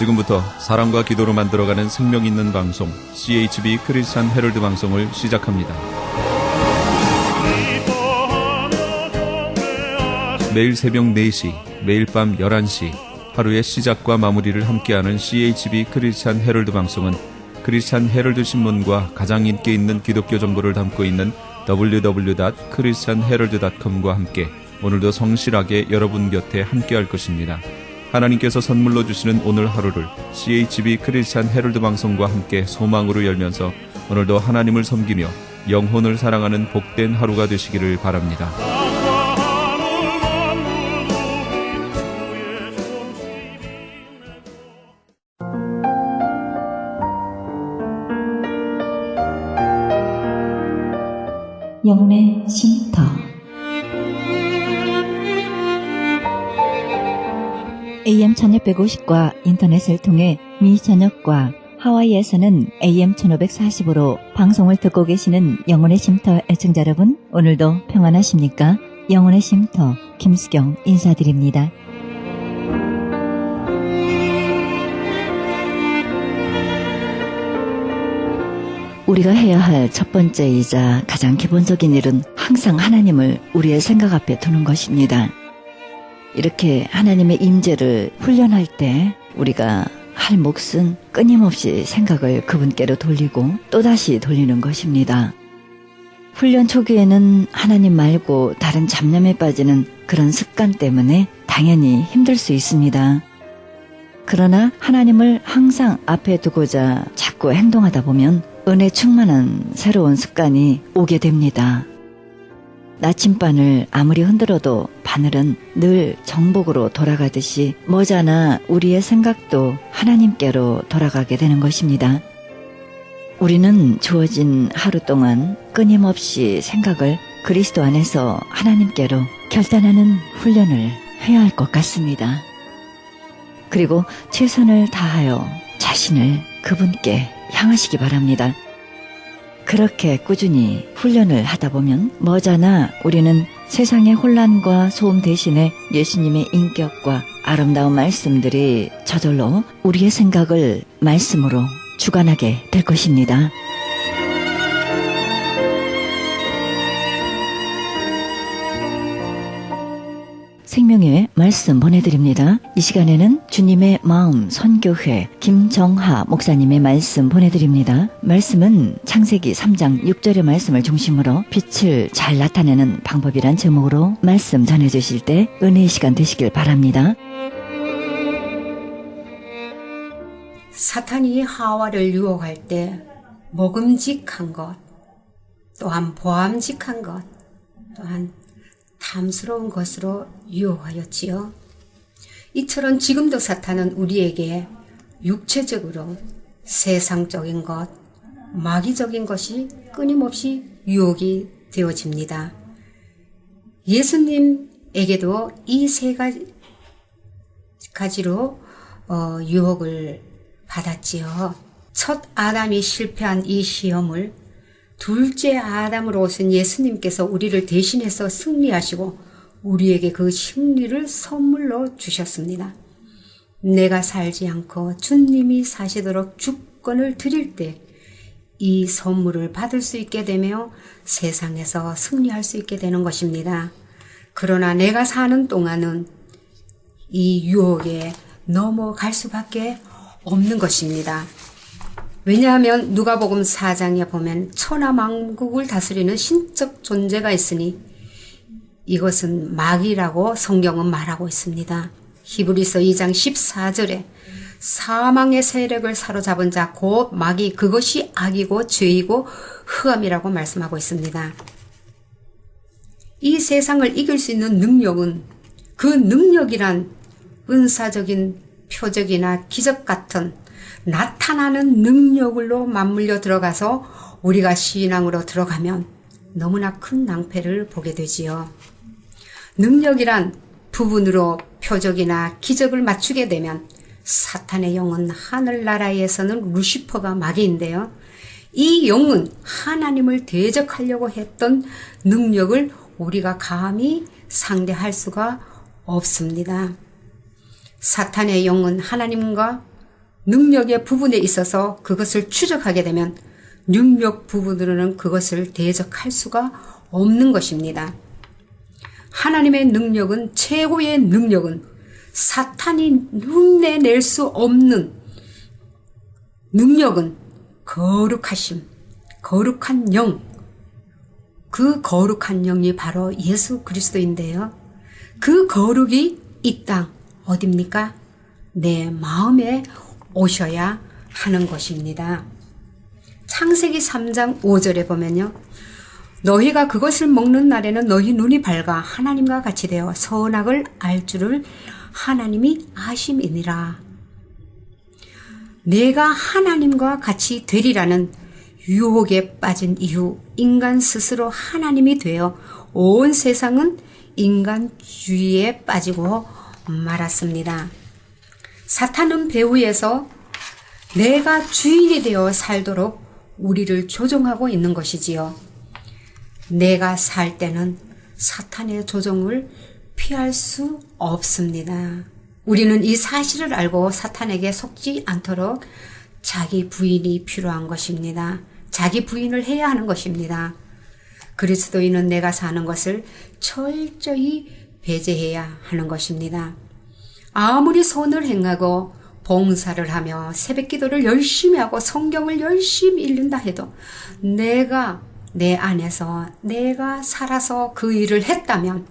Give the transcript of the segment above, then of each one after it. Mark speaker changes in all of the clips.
Speaker 1: 지금부터 사랑과 기도로 만들어가는 생명 있는 방송 CHB 크리스찬 헤럴드 방송을 시작합니다. 매일 새벽 4시, 매일 밤 11시 하루의 시작과 마무리를 함께하는 CHB 크리스찬 헤럴드 방송은 크리스찬 헤럴드 신문과 가장 인기 있는 기독교 정보를 담고 있는 www.christianherald.com과 함께 오늘도 성실하게 여러분 곁에 함께할 것입니다. 하나님께서 선물로 주시는 오늘 하루를 CHB 크리스찬 헤럴드 방송과 함께 소망으로 열면서 오늘도 하나님을 섬기며 영혼을 사랑하는 복된 하루가 되시기를 바랍니다.
Speaker 2: 영혼의 쉼터. AM 1650과 인터넷을 통해 미 전역과 하와이에서는 AM 1540으로 방송을 듣고 계시는 영혼의 쉼터 애청자 여러분, 오늘도 평안하십니까? 영혼의 쉼터 김수경 인사드립니다. 우리가 해야 할 첫 번째이자 가장 기본적인 일은 항상 하나님을 우리의 생각 앞에 두는 것입니다. 이렇게 하나님의 임재를 훈련할 때 우리가 할 몫은 끊임없이 생각을 그분께로 돌리고 또다시 돌리는 것입니다. 훈련 초기에는 하나님 말고 다른 잡념에 빠지는 그런 습관 때문에 당연히 힘들 수 있습니다. 그러나 하나님을 항상 앞에 두고자 자꾸 행동하다 보면 은혜 충만한 새로운 습관이 오게 됩니다. 나침반을 아무리 흔들어도 바늘은 늘 정복으로 돌아가듯이 머지않아 우리의 생각도 하나님께로 돌아가게 되는 것입니다. 우리는 주어진 하루 동안 끊임없이 생각을 그리스도 안에서 하나님께로 결단하는 훈련을 해야 할 것 같습니다. 그리고 최선을 다하여 자신을 그분께 향하시기 바랍니다. 그렇게 꾸준히 훈련을 하다 보면 머지않아 우리는 세상의 혼란과 소음 대신에 예수님의 인격과 아름다운 말씀들이 저절로 우리의 생각을 말씀으로 주관하게 될 것입니다. 생명의 말씀 보내드립니다. 이 시간에는 주님의 마음 선교회 김정하 목사님의 말씀 보내드립니다. 말씀은 창세기 3장 6절의 말씀을 중심으로 빛을 잘 나타내는 방법이란 제목으로 말씀 전해주실 때 은혜의 시간 되시길 바랍니다.
Speaker 3: 사탄이 하와를 유혹할 때 먹음직한 것, 또한 보암직한 것, 또한 탐스러운 것으로 유혹하였지요. 이처럼 지금도 사탄은 우리에게 육체적으로 세상적인 것, 마귀적인 것이 끊임없이 유혹이 되어집니다. 예수님에게도 이 세 가지로 유혹을 받았지요. 첫 아담이 실패한 이 시험을 둘째 아담으로 오신 예수님께서 우리를 대신해서 승리하시고 우리에게 그 승리를 선물로 주셨습니다. 내가 살지 않고 주님이 사시도록 주권을 드릴 때 이 선물을 받을 수 있게 되며 세상에서 승리할 수 있게 되는 것입니다. 그러나 내가 사는 동안은 이 유혹에 넘어갈 수밖에 없는 것입니다. 왜냐하면 누가복음 4장에 보면 천하만국을 다스리는 신적 존재가 있으니 이것은 마귀라고 성경은 말하고 있습니다. 히브리서 2장 14절에 사망의 세력을 사로잡은 자 곧 마귀, 그것이 악이고 죄이고 흑암이라고 말씀하고 있습니다. 이 세상을 이길 수 있는 능력은 그 능력이란 은사적인 표적이나 기적 같은 나타나는 능력으로 맞물려 들어가서 우리가 신앙으로 들어가면 너무나 큰 낭패를 보게 되지요. 능력이란 부분으로 표적이나 기적을 맞추게 되면 사탄의 영은 하늘나라에서는 루시퍼가 마귀인데요. 이 영은 하나님을 대적하려고 했던 능력을 우리가 감히 상대할 수가 없습니다. 사탄의 영은 하나님과 능력의 부분에 있어서 그것을 추적하게 되면 능력 부분으로는 그것을 대적할 수가 없는 것입니다. 하나님의 능력은, 최고의 능력은 사탄이 흉내낼 수 없는 능력은 거룩하심, 거룩한 영, 그 거룩한 영이 바로 예수 그리스도인데요. 그 거룩이 이 땅 어딥니까? 내 마음에 오셔야 하는 것입니다. 창세기 3장 5절에 보면요. 너희가 그것을 먹는 날에는 너희 눈이 밝아 하나님과 같이 되어 선악을 알 줄을 하나님이 아심이니라. 내가 하나님과 같이 되리라는 유혹에 빠진 이후 인간 스스로 하나님이 되어 온 세상은 인간주의에 빠지고 말았습니다. 사탄은 배후에서 내가 주인이 되어 살도록 우리를 조종하고 있는 것이지요. 내가 살 때는 사탄의 조종을 피할 수 없습니다. 우리는 이 사실을 알고 사탄에게 속지 않도록 자기 부인이 필요한 것입니다. 자기 부인을 해야 하는 것입니다. 그리스도인은 내가 사는 것을 철저히 배제해야 하는 것입니다. 아무리 선을 행하고 봉사를 하며 새벽기도를 열심히 하고 성경을 열심히 읽는다 해도 내가 내 안에서 내가 살아서 그 일을 했다면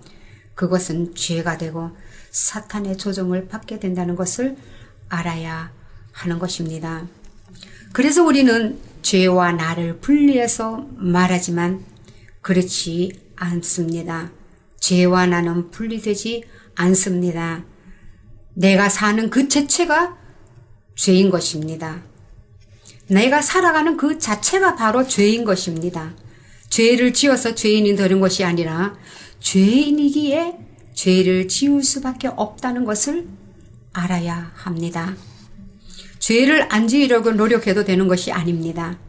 Speaker 3: 그것은 죄가 되고 사탄의 조종을 받게 된다는 것을 알아야 하는 것입니다. 그래서 우리는 죄와 나를 분리해서 말하지만 그렇지 않습니다. 죄와 나는 분리되지 않습니다. 내가 사는 그 자체가 죄인 것입니다. 내가 살아가는 그 자체가 바로 죄인 것입니다. 죄를 지어서 죄인이 되는 것이 아니라 죄인이기에 죄를 지을 수밖에 없다는 것을 알아야 합니다. 죄를 안 지으려고 노력해도 되는 것이 아닙니다.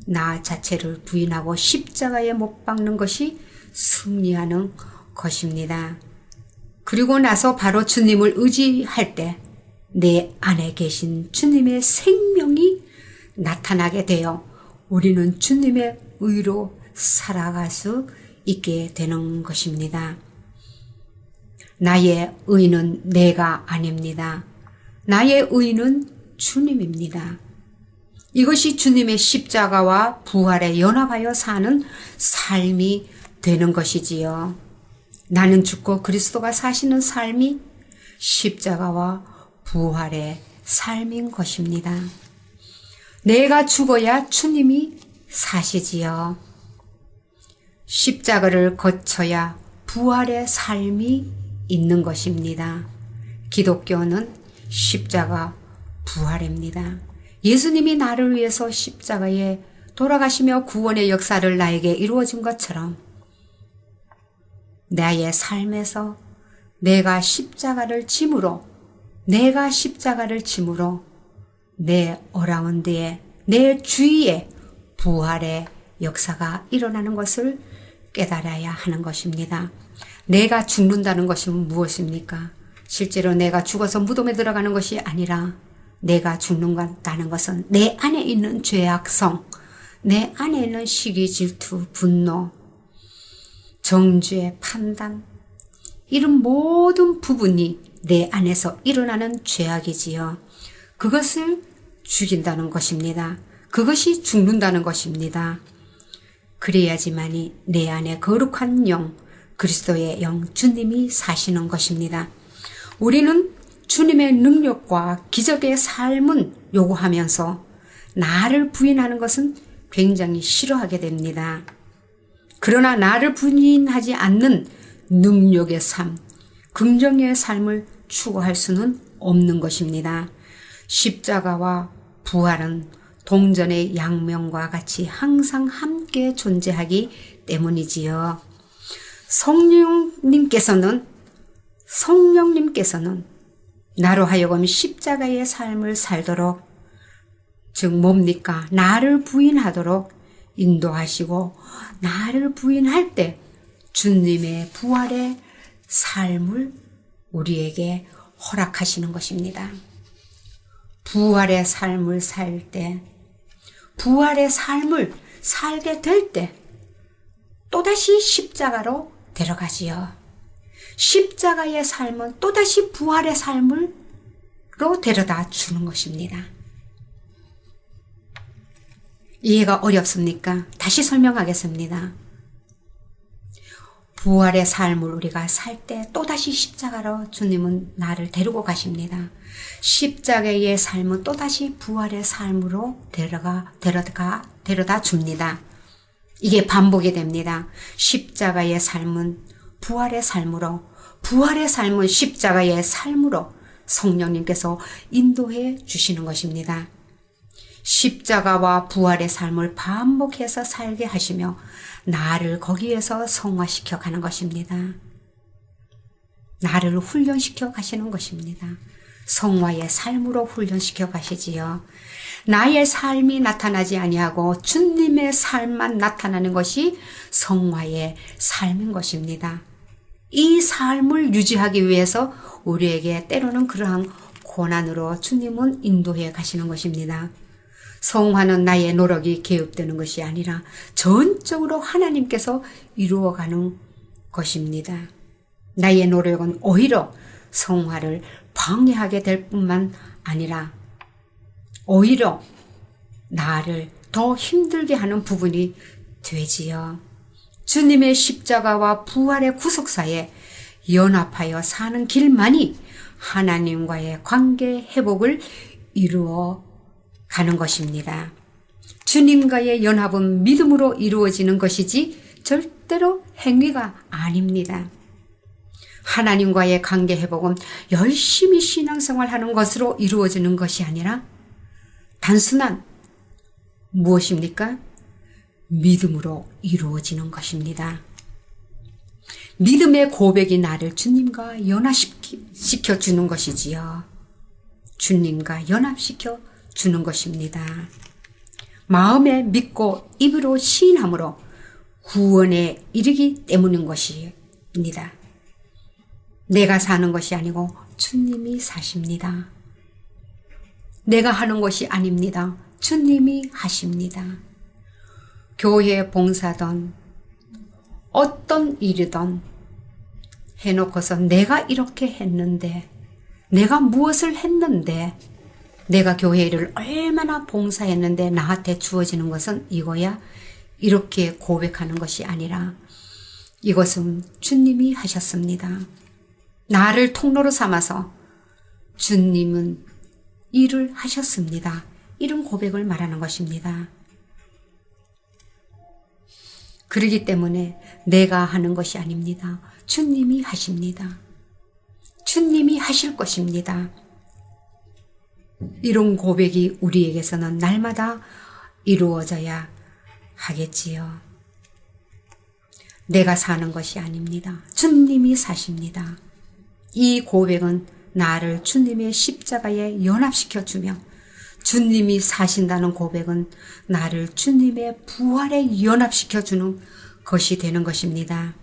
Speaker 3: 나 자체를 부인하고 십자가에 못 박는 것이 승리하는 것입니다. 그리고 나서 바로 주님을 의지할 때 내 안에 계신 주님의 생명이 나타나게 되어 우리는 주님의 의로 살아갈 수 있게 되는 것입니다. 나의 의는 내가 아닙니다. 나의 의는 주님입니다. 이것이 주님의 십자가와 부활에 연합하여 사는 삶이 되는 것이지요. 나는 죽고 그리스도가 사시는 삶이 십자가와 부활의 삶인 것입니다. 내가 죽어야 주님이 사시지요. 십자가를 거쳐야 부활의 삶이 있는 것입니다. 기독교는 십자가 부활입니다. 예수님이 나를 위해서 십자가에 돌아가시며 구원의 역사를 나에게 이루어진 것처럼 나의 삶에서 내가 십자가를 짐으로 내 어라운드에 내 주위에 부활의 역사가 일어나는 것을 깨달아야 하는 것입니다. 내가 죽는다는 것이 무엇입니까? 실제로 내가 죽어서 무덤에 들어가는 것이 아니라 내가 죽는다는 것은 내 안에 있는 죄악성, 내 안에 있는 시기, 질투, 분노, 정죄, 판단 이런 모든 부분이 내 안에서 일어나는 죄악이지요. 그것을 죽인다는 것입니다. 그것이 죽는다는 것입니다. 그래야지만이 내 안에 거룩한 영, 그리스도의 영, 주님이 사시는 것입니다. 우리는 주님의 능력과 기적의 삶은 요구하면서 나를 부인하는 것은 굉장히 싫어하게 됩니다. 그러나 나를 부인하지 않는 능력의 삶, 긍정의 삶을 추구할 수는 없는 것입니다. 십자가와 부활은 동전의 양면과 같이 항상 함께 존재하기 때문이지요. 성령님께서는 나로 하여금 십자가의 삶을 살도록, 즉 뭡니까? 나를 부인하도록 인도하시고 나를 부인할 때 주님의 부활의 삶을 우리에게 허락하시는 것입니다. 부활의 삶을 살 때, 부활의 삶을 살게 될 때, 또다시 십자가로 데려가지요. 십자가의 삶은 또다시 부활의 삶으로 데려다 주는 것입니다. 이해가 어렵습니까? 다시 설명하겠습니다. 부활의 삶을 우리가 살 때 또다시 십자가로 주님은 나를 데리고 가십니다. 십자가의 삶은 또다시 부활의 삶으로 데려다 줍니다. 이게 반복이 됩니다. 십자가의 삶은 부활의 삶으로, 부활의 삶은 십자가의 삶으로 성령님께서 인도해 주시는 것입니다. 십자가와 부활의 삶을 반복해서 살게 하시며 나를 거기에서 성화시켜 가는 것입니다. 나를 훈련시켜 가시는 것입니다. 성화의 삶으로 훈련시켜 가시지요. 나의 삶이 나타나지 아니하고 주님의 삶만 나타나는 것이 성화의 삶인 것입니다. 이 삶을 유지하기 위해서 우리에게 때로는 그러한 고난으로 주님은 인도해 가시는 것입니다. 성화는 나의 노력이 개입되는 것이 아니라 전적으로 하나님께서 이루어가는 것입니다. 나의 노력은 오히려 성화를 방해하게 될 뿐만 아니라 오히려 나를 더 힘들게 하는 부분이 되지요. 주님의 십자가와 부활의 구속사에 연합하여 사는 길만이 하나님과의 관계 회복을 이루어 가는 것입니다. 주님과의 연합은 믿음으로 이루어지는 것이지 절대로 행위가 아닙니다. 하나님과의 관계 회복은 열심히 신앙생활하는 것으로 이루어지는 것이 아니라 단순한 무엇입니까? 믿음으로 이루어지는 것입니다. 믿음의 고백이 나를 주님과 연합시켜 주는 것이지요. 주님과 연합시켜 주는 것입니다. 마음에 믿고 입으로 시인함으로 구원에 이르기 때문인 것입니다. 내가 사는 것이 아니고 주님이 사십니다. 내가 하는 것이 아닙니다. 주님이 하십니다. 교회 봉사든 어떤 일이든 해놓고서 내가 이렇게 했는데, 내가 무엇을 했는데, 내가 교회를 얼마나 봉사했는데 나한테 주어지는 것은 이거야, 이렇게 고백하는 것이 아니라 이것은 주님이 하셨습니다. 나를 통로로 삼아서 주님은 일을 하셨습니다. 이런 고백을 말하는 것입니다. 그렇기 때문에 내가 하는 것이 아닙니다. 주님이 하십니다. 주님이 하실 것입니다. 이런 고백이 우리에게서는 날마다 이루어져야 하겠지요. 내가 사는 것이 아닙니다. 주님이 사십니다. 이 고백은 나를 주님의 십자가에 연합시켜 주며, 주님이 사신다는 고백은 나를 주님의 부활에 연합시켜 주는 것이 되는 것입니다.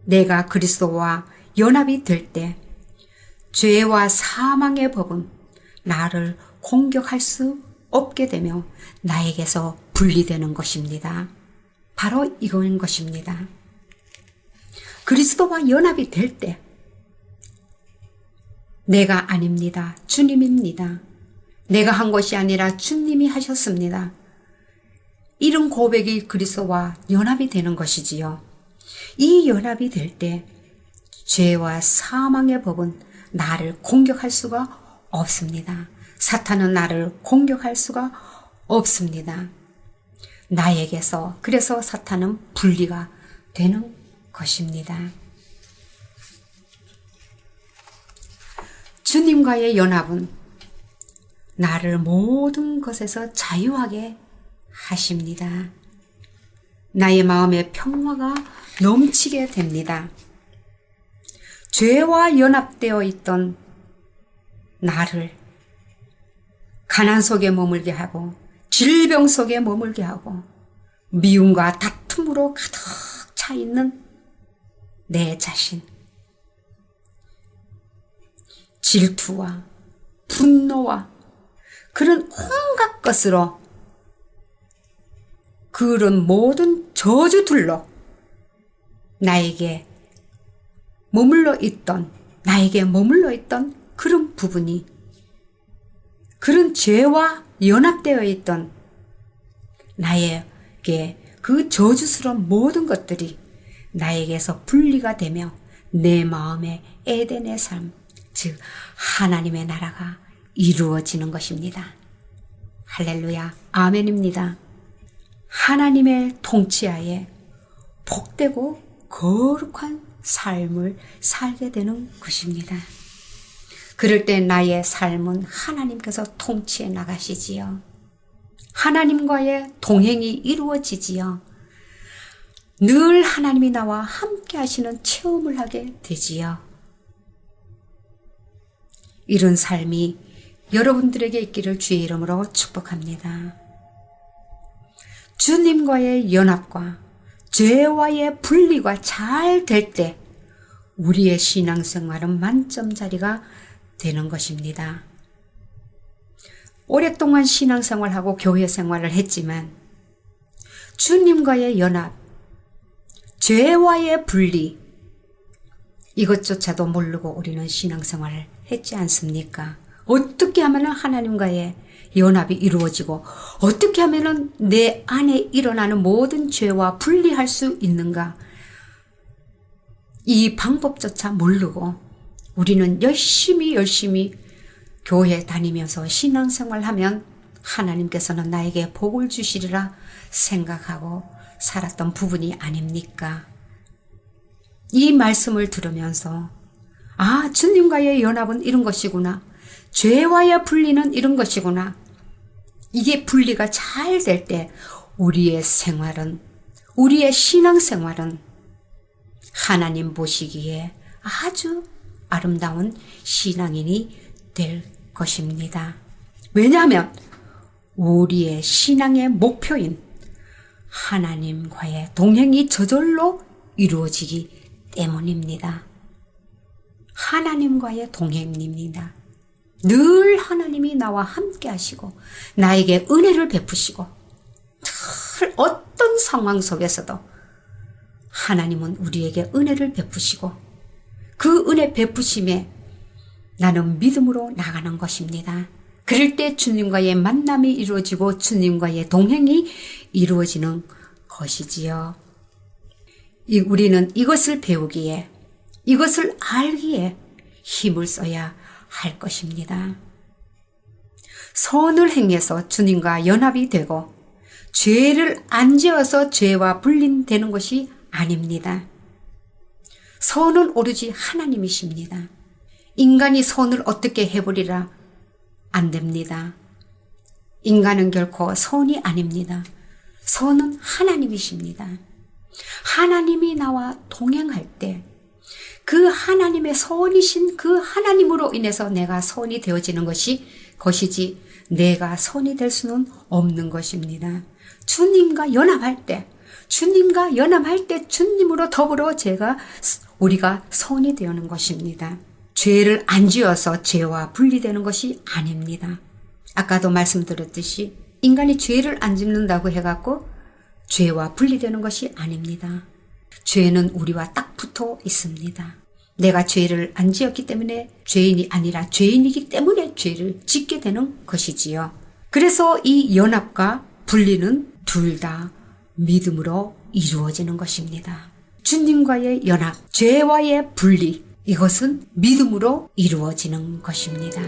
Speaker 3: 내가 그리스도와 연합이 될 때 죄와 사망의 법은 나를 공격할 수 없게 되며 나에게서 분리되는 것입니다. 바로 이거인 것입니다. 그리스도와 연합이 될 때 내가 아닙니다. 주님입니다. 내가 한 것이 아니라 주님이 하셨습니다. 이런 고백이 그리스도와 연합이 되는 것이지요. 이 연합이 될 때 죄와 사망의 법은 나를 공격할 수가 없습니다. 사탄은 나를 공격할 수가 없습니다. 나에게서, 그래서 사탄은 분리가 되는 것입니다. 주님과의 연합은 나를 모든 것에서 자유하게 하십니다. 나의 마음에 평화가 넘치게 됩니다. 죄와 연합되어 있던 나를 가난 속에 머물게 하고 질병 속에 머물게 하고 미움과 다툼으로 가득 차 있는 내 자신, 질투와 분노와 그런 온갖 것으로 그런 모든 저주들로 나에게 머물러 있던 그런 부분이, 그런 죄와 연합되어 있던 나에게 그 저주스러운 모든 것들이 나에게서 분리가 되며 내 마음의 에덴의 삶, 즉 하나님의 나라가 이루어지는 것입니다. 할렐루야, 아멘입니다. 하나님의 통치하에 복되고 거룩한 삶을 살게 되는 것입니다. 그럴 때 나의 삶은 하나님께서 통치해 나가시지요. 하나님과의 동행이 이루어지지요. 늘 하나님이 나와 함께 하시는 체험을 하게 되지요. 이런 삶이 여러분들에게 있기를 주의 이름으로 축복합니다. 주님과의 연합과 죄와의 분리가 잘 될 때 우리의 신앙생활은 만점 자리가 되는 것입니다. 오랫동안 신앙생활하고 교회 생활을 했지만 주님과의 연합, 죄와의 분리, 이것조차도 모르고 우리는 신앙생활을 했지 않습니까? 어떻게 하면 하나님과의 연합이 이루어지고 어떻게 하면 내 안에 일어나는 모든 죄와 분리할 수 있는가? 이 방법조차 모르고 우리는 열심히 교회 다니면서 신앙생활하면 하나님께서는 나에게 복을 주시리라 생각하고 살았던 부분이 아닙니까? 이 말씀을 들으면서 아, 주님과의 연합은 이런 것이구나. 죄와의 분리는 이런 것이구나. 이게 분리가 잘 될 때 우리의 생활은, 우리의 신앙생활은 하나님 보시기에 아주 아름다운 신앙인이 될 것입니다. 왜냐하면 우리의 신앙의 목표인 하나님과의 동행이 저절로 이루어지기 때문입니다. 하나님과의 동행입니다. 늘 하나님이 나와 함께 하시고 나에게 은혜를 베푸시고 늘 어떤 상황 속에서도 하나님은 우리에게 은혜를 베푸시고 그 은혜 베푸심에 나는 믿음으로 나가는 것입니다. 그럴 때 주님과의 만남이 이루어지고 주님과의 동행이 이루어지는 것이지요. 우리는 이것을 배우기에, 이것을 알기에 힘을 써야 할 것입니다. 선을 행해서 주님과 연합이 되고 죄를 안 지어서 죄와 분린되는 것이 아닙니다. 선은 오로지 하나님이십니다. 인간이 선을 어떻게 해버리라 안 됩니다. 인간은 결코 선이 아닙니다. 선은 하나님이십니다. 하나님이 나와 동행할 때 그 하나님의 선이신 그 하나님으로 인해서 내가 선이 되어지는 것이지 내가 선이 될 수는 없는 것입니다. 주님과 연합할 때 주님으로 더불어 우리가 선이 되는 것입니다. 죄를 안 지어서 죄와 분리되는 것이 아닙니다. 아까도 말씀드렸듯이 인간이 죄를 안 짓는다고 해갖고 죄와 분리되는 것이 아닙니다. 죄는 우리와 딱 붙어 있습니다. 내가 죄를 안 지었기 때문에 죄인이 아니라 죄인이기 때문에 죄를 짓게 되는 것이지요. 그래서 이 연합과 분리는 둘 다 믿음으로 이루어지는 것입니다. 주님과의 연합, 죄와의 분리, 이것은 믿음으로 이루어지는 것입니다.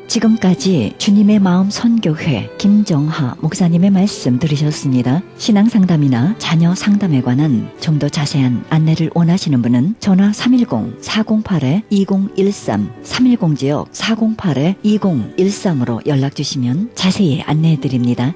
Speaker 2: 지금까지 주님의 마음 선교회 김정하 목사님의 말씀 들으셨습니다. 신앙상담이나 자녀 상담에 관한 좀 더 자세한 안내를 원하시는 분은 전화 310-408-2013, 310지역 408-2013으로 연락주시면 자세히 안내해드립니다.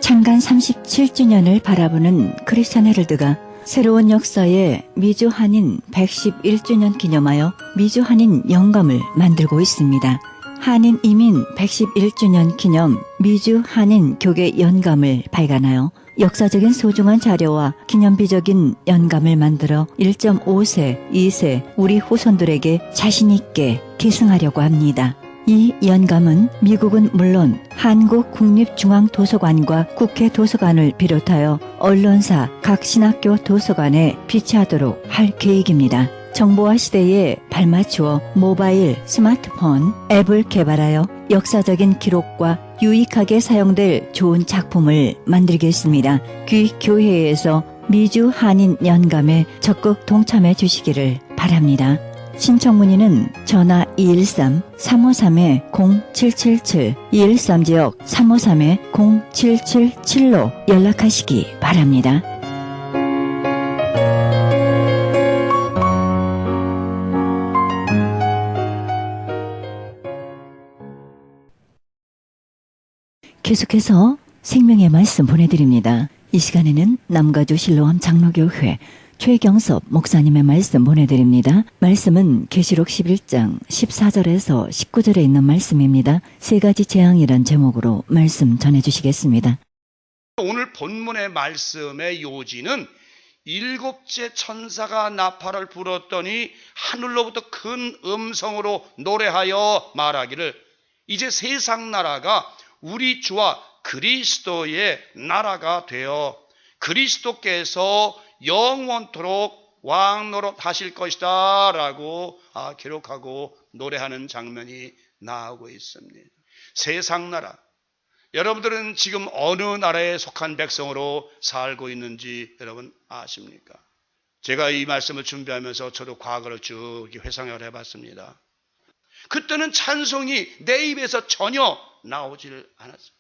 Speaker 2: 창간 37주년을 바라보는 크리스찬 헤럴드가 새로운 역사의 미주 한인 111주년 기념하여 미주 한인 영감을 만들고 있습니다. 한인 이민 111주년 기념 미주 한인 교계 연감을 발간하여 역사적인 소중한 자료와 기념비적인 연감을 만들어 1.5세, 2세 우리 후손들에게 자신있게 계승하려고 합니다. 이 연감은 미국은 물론 한국국립중앙도서관과 국회도서관을 비롯하여 언론사, 각 신학교 도서관에 비치하도록 할 계획입니다. 정보화 시대에 발맞추어 모바일, 스마트폰, 앱을 개발하여 역사적인 기록과 유익하게 사용될 좋은 작품을 만들겠습니다. 귀교회에서 미주 한인 연감에 적극 동참해 주시기를 바랍니다. 신청 문의는 전화 213-353-0777, 213지역 353-0777로 연락하시기 바랍니다. 계속해서 생명의 말씀 보내드립니다. 이 시간에는 남가주 실로암 장로교회 최경섭 목사님의 말씀 보내드립니다. 말씀은 계시록 11장 14절에서 19절에 있는 말씀입니다. 세 가지 재앙이란 제목으로 말씀 전해주시겠습니다.
Speaker 4: 오늘 본문의 말씀의 요지는 일곱째 천사가 나팔을 불었더니 하늘로부터 큰 음성으로 노래하여 말하기를 이제 세상 나라가 우리 주와 그리스도의 나라가 되어 그리스도께서 영원토록 왕노릇 하실 것이다 라고 기록하고 노래하는 장면이 나오고 있습니다. 세상 나라, 여러분들은 지금 어느 나라에 속한 백성으로 살고 있는지 여러분 아십니까? 제가 이 말씀을 준비하면서 저도 과거를 쭉 회상을 해봤습니다. 그때는 찬송이 내 입에서 전혀 나오질 않았어요.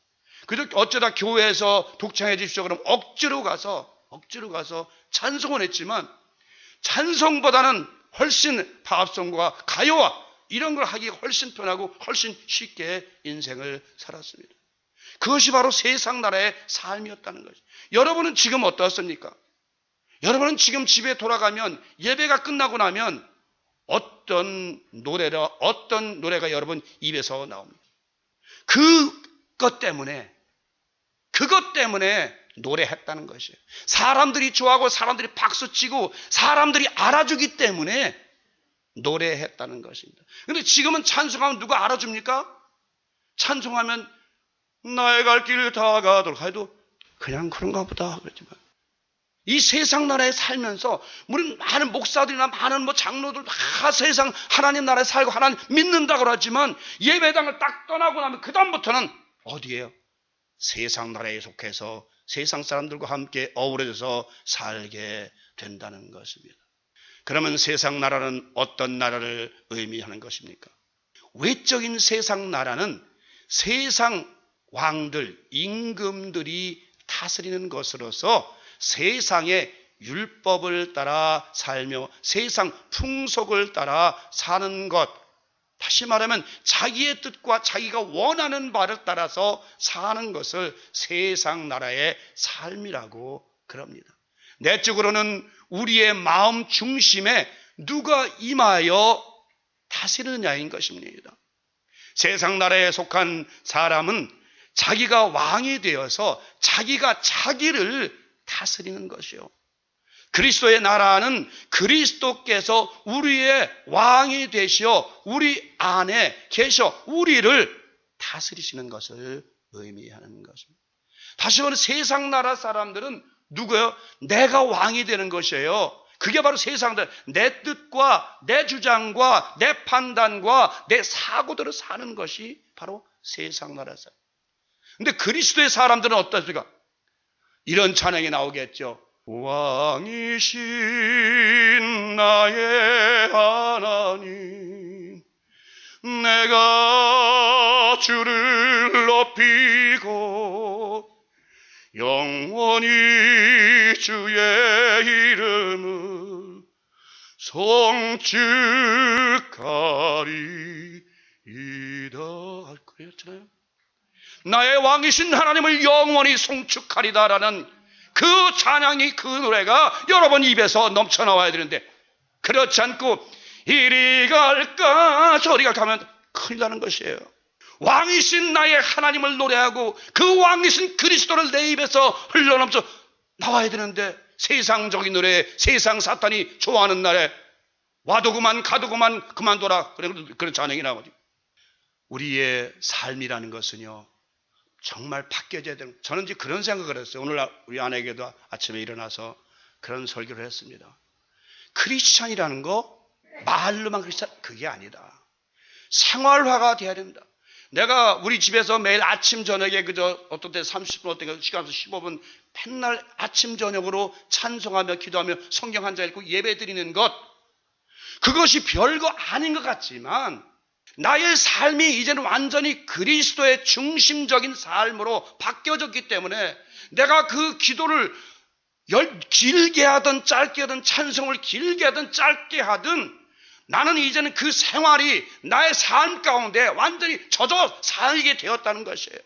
Speaker 4: 그래도 어쩌다 교회에서 독창해 주십시오 그럼 억지로 가서 찬송을 했지만 찬송보다는 훨씬 팝송과 가요와 이런 걸 하기가 훨씬 편하고 훨씬 쉽게 인생을 살았습니다. 그것이 바로 세상 나라의 삶이었다는 거죠. 여러분은 지금 어떻습니까? 여러분은 지금 집에 돌아가면 예배가 끝나고 나면 어떤 노래가 여러분 입에서 나옵니다. 그것 때문에 노래했다는 것이에요. 사람들이 좋아하고 사람들이 박수치고 사람들이 알아주기 때문에 노래했다는 것입니다. 그런데 지금은 찬송하면 누가 알아줍니까? 찬송하면 나의 갈 길 다 가도록 해도 그냥 그런가 보다 그렇지만 이 세상 나라에 살면서 물론 많은 목사들이나 많은 장로들 다 세상 하나님 나라에 살고 하나님 믿는다고 하지만 예배당을 딱 떠나고 나면 그 다음부터는 어디예요? 세상 나라에 속해서 세상 사람들과 함께 어우러져서 살게 된다는 것입니다. 그러면 세상 나라는 어떤 나라를 의미하는 것입니까? 외적인 세상 나라는 세상 왕들, 임금들이 다스리는 것으로서 세상의 율법을 따라 살며 세상 풍속을 따라 사는 것, 다시 말하면 자기의 뜻과 자기가 원하는 바를 따라서 사는 것을 세상 나라의 삶이라고 그럽니다. 내적으로는 우리의 마음 중심에 누가 임하여 다스리느냐인 것입니다. 세상 나라에 속한 사람은 자기가 왕이 되어서 자기가 자기를 다스리는 것이요. 그리스도의 나라는 그리스도께서 우리의 왕이 되시어 우리 안에 계셔 우리를 다스리시는 것을 의미하는 것입니다. 다시 말해 세상 나라 사람들은 누구요? 내가 왕이 되는 것이에요. 그게 바로 세상 나라. 내 뜻과 내 주장과 내 판단과 내 사고대로 사는 것이 바로 세상 나라 사람. 근데 그리스도의 사람들은 어떻습니까? 이런 찬양이 나오겠죠. 왕이신 나의 하나님, 내가 주를 높이고 영원히 주의 이름을 송축하리이다. 그랬잖아요. 나의 왕이신 하나님을 영원히 송축하리다라는 그 찬양이 그 노래가 여러분 입에서 넘쳐나와야 되는데 그렇지 않고 이리 갈까 저리 갈까 하면 큰일 나는 것이에요. 왕이신 나의 하나님을 노래하고 그 왕이신 그리스도를 내 입에서 흘러넘쳐 나와야 되는데 세상적인 노래, 세상 사탄이 좋아하는 날에 와도 그만 가도 그만 그만둬라 그런 찬양이 나오죠. 우리의 삶이라는 것은요 정말 바뀌어져야 되는, 저는 이제 그런 생각을 했어요. 오늘 우리 아내에게도 아침에 일어나서 그런 설교를 했습니다. 크리스찬이라는 거 말로만 크리스찬 그게 아니다. 생활화가 돼야 된다. 내가 우리 집에서 매일 아침 저녁에 그저 어떤 때 30분 어떤 때 시간에서 15분 맨날 아침 저녁으로 찬송하며 기도하며 성경 한 장 읽고 예배 드리는 것, 그것이 별거 아닌 것 같지만 나의 삶이 이제는 완전히 그리스도의 중심적인 삶으로 바뀌어졌기 때문에 내가 그 기도를 길게 하든 짧게 하든 찬송을 길게 하든 짧게 하든 나는 이제는 그 생활이 나의 삶 가운데 완전히 젖어 살게 되었다는 것이에요.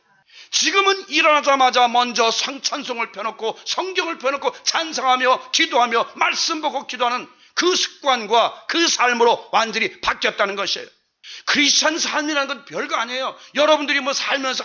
Speaker 4: 지금은 일어나자마자 먼저 찬송을 펴놓고 성경을 펴놓고 찬송하며 기도하며 말씀 보고 기도하는 그 습관과 그 삶으로 완전히 바뀌었다는 것이에요. 크리스찬 삶이라는 건 별거 아니에요. 여러분들이 뭐 살면서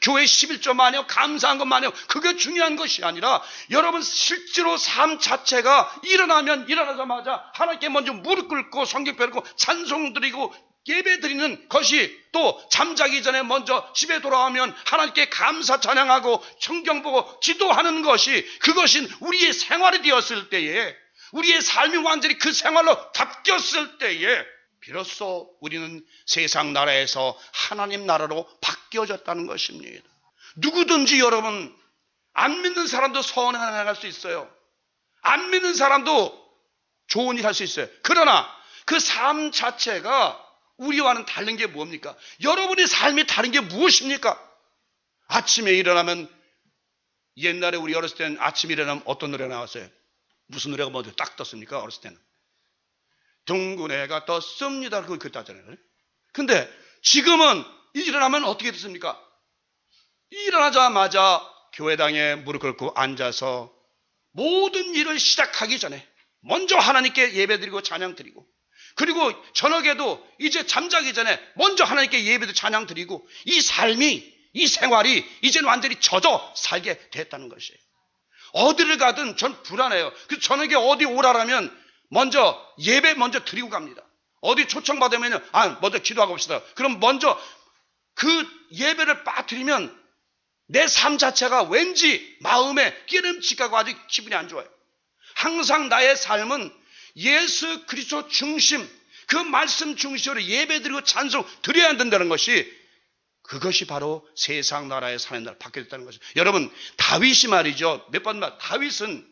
Speaker 4: 교회 11조 많이 해요, 감사한 것 많이 해요. 그게 중요한 것이 아니라 여러분 실제로 삶 자체가 일어나자마자 하나님께 먼저 무릎 꿇고 성경 펴고 찬송 드리고 예배 드리는 것이, 또 잠자기 전에 먼저 집에 돌아오면 하나님께 감사 찬양하고 성경 보고 기도하는 것이, 그것이 우리의 생활이 되었을 때에, 우리의 삶이 완전히 그 생활로 바뀌었을 때에 비로소 우리는 세상 나라에서 하나님 나라로 바뀌어졌다는 것입니다. 누구든지 여러분, 안 믿는 사람도 선한 일 할 수 있어요. 안 믿는 사람도 좋은 일 할 수 있어요. 그러나 그 삶 자체가 우리와는 다른 게 뭡니까? 여러분의 삶이 다른 게 무엇입니까? 아침에 일어나면, 옛날에 우리 어렸을 때는 아침에 일어나면 어떤 노래가 나왔어요? 무슨 노래가 먼저 딱 떴습니까? 어렸을 때는 둥근 해가 떴습니다. 그거 따잖아요. 근데 지금은 일어나면 어떻게 됐습니까? 일어나자마자 교회당에 무릎 꿇고 앉아서 모든 일을 시작하기 전에 먼저 하나님께 예배드리고 찬양드리고, 그리고 저녁에도 이제 잠자기 전에 먼저 하나님께 예배도 찬양드리고, 이 삶이, 이 생활이 이제는 완전히 젖어 살게 됐다는 것이에요. 어디를 가든 전 불안해요. 그래서 저녁에 어디 오라라면 먼저 예배 먼저 드리고 갑니다. 어디 초청받으면 먼저 기도하고 봅시다. 그럼 먼저 그 예배를 빠뜨리면 내 삶 자체가 왠지 마음에 끼름직하고 아주 기분이 안 좋아요. 항상 나의 삶은 예수 그리스도 중심, 그 말씀 중심으로 예배 드리고 찬송 드려야 된다는 것이, 그것이 바로 세상 나라의 사는 날 바뀌었다는 것이죠. 여러분, 다윗이 말이죠. 다윗은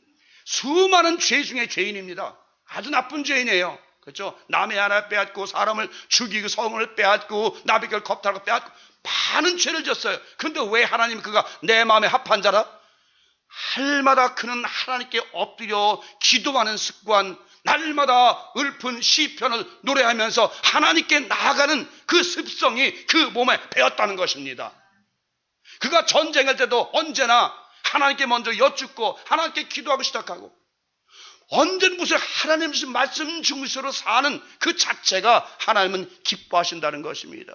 Speaker 4: 수많은 죄 중에 죄인입니다. 아주 나쁜 죄인이에요. 그렇죠? 남의 하나 빼앗고, 사람을 죽이고, 성을 빼앗고, 나비결 겁탈고 빼앗고, 많은 죄를 졌어요. 그런데 왜 하나님 그가 내 마음에 합한 자라? 할마다 그는 하나님께 엎드려 기도하는 습관, 날마다 읊은 시편을 노래하면서 하나님께 나아가는 그 습성이 그 몸에 배었다는 것입니다. 그가 전쟁할 때도 언제나 하나님께 먼저 여쭙고 하나님께 기도하고 시작하고, 언제는 무슨 하나님 말씀 중심으로 사는 그 자체가 하나님은 기뻐하신다는 것입니다.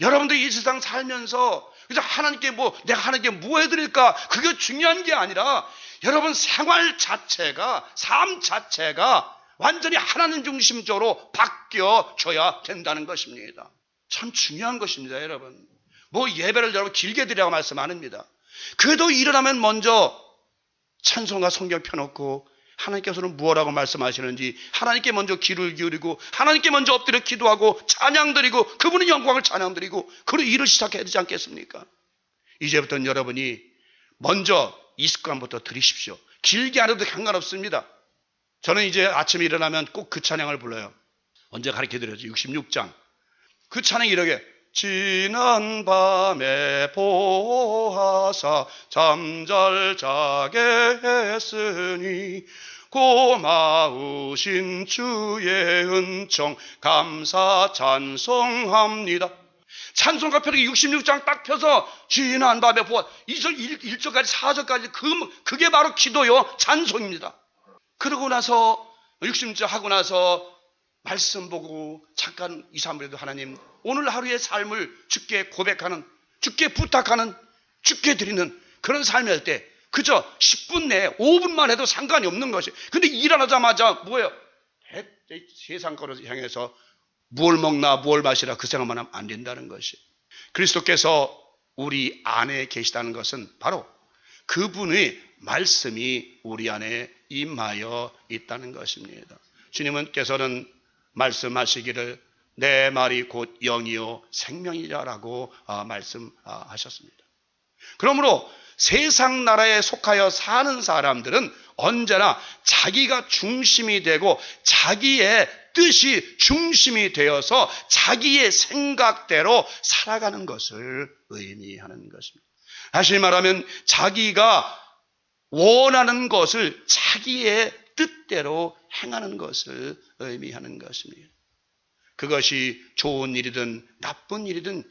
Speaker 4: 여러분들 이 세상 살면서 그래서 하나님께 내가 하나님께 뭐 해드릴까, 그게 중요한 게 아니라 여러분 생활 자체가, 삶 자체가 완전히 하나님 중심적으로 바뀌어져야 된다는 것입니다. 참 중요한 것입니다. 여러분, 예배를 여러분 길게 드리라고 말씀 안 합니다. 그래도 일어나면 먼저 찬송과 성경 펴놓고 하나님께서는 무엇라고 말씀하시는지 하나님께 먼저 귀를 기울이고, 하나님께 먼저 엎드려 기도하고 찬양드리고, 그분의 영광을 찬양드리고, 그런 일을 시작해야 되지 않겠습니까? 이제부터는 여러분이 먼저 이 습관부터 들이십시오. 길게 안 해도 상관없습니다. 저는 이제 아침에 일어나면 꼭 그 찬양을 불러요. 언제 가르쳐드렸죠? 66장. 그 찬양이 이렇게, 지난 밤에 보하사 잠잘 자게 했으니 고마우신 주의 은총 감사 찬송합니다. 찬송가 펴기 66장 딱 펴서 지난 밤에 보아 2절 1절까지 4절까지 그게 바로 기도요 찬송입니다. 그러고 나서 66절 하고 나서 말씀 보고 잠깐 2, 3분에도 하나님 오늘 하루의 삶을 주께 고백하는, 주께 부탁하는, 주께 드리는 그런 삶이 할 때 그저 10분 내에 5분만 해도 상관이 없는 것이. 근데 일어나자마자 뭐예요? 세상 거를 향해서 무얼 먹나 무얼 마시라 그 생각만 하면 안 된다는 것이. 그리스도께서 우리 안에 계시다는 것은 바로 그분의 말씀이 우리 안에 임하여 있다는 것입니다. 주님께서는 말씀하시기를 내 말이 곧 영이요 생명이라고 말씀하셨습니다. 그러므로 세상 나라에 속하여 사는 사람들은 언제나 자기가 중심이 되고 자기의 뜻이 중심이 되어서 자기의 생각대로 살아가는 것을 의미하는 것입니다. 다시 말하면 자기가 원하는 것을 자기의 뜻대로 행하는 것을 의미하는 것입니다. 그것이 좋은 일이든 나쁜 일이든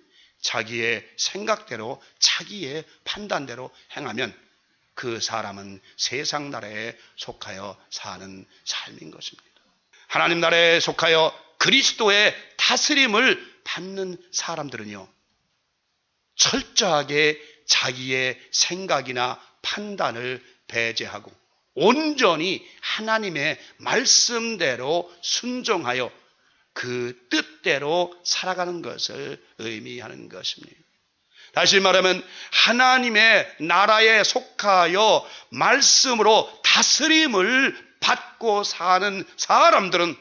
Speaker 4: 자기의 생각대로 자기의 판단대로 행하면 그 사람은 세상 나라에 속하여 사는 삶인 것입니다. 하나님 나라에 속하여 그리스도의 다스림을 받는 사람들은요, 철저하게 자기의 생각이나 판단을 배제하고 온전히 하나님의 말씀대로 순종하여 그 뜻대로 살아가는 것을 의미하는 것입니다. 다시 말하면 하나님의 나라에 속하여 말씀으로 다스림을 받고 사는 사람들은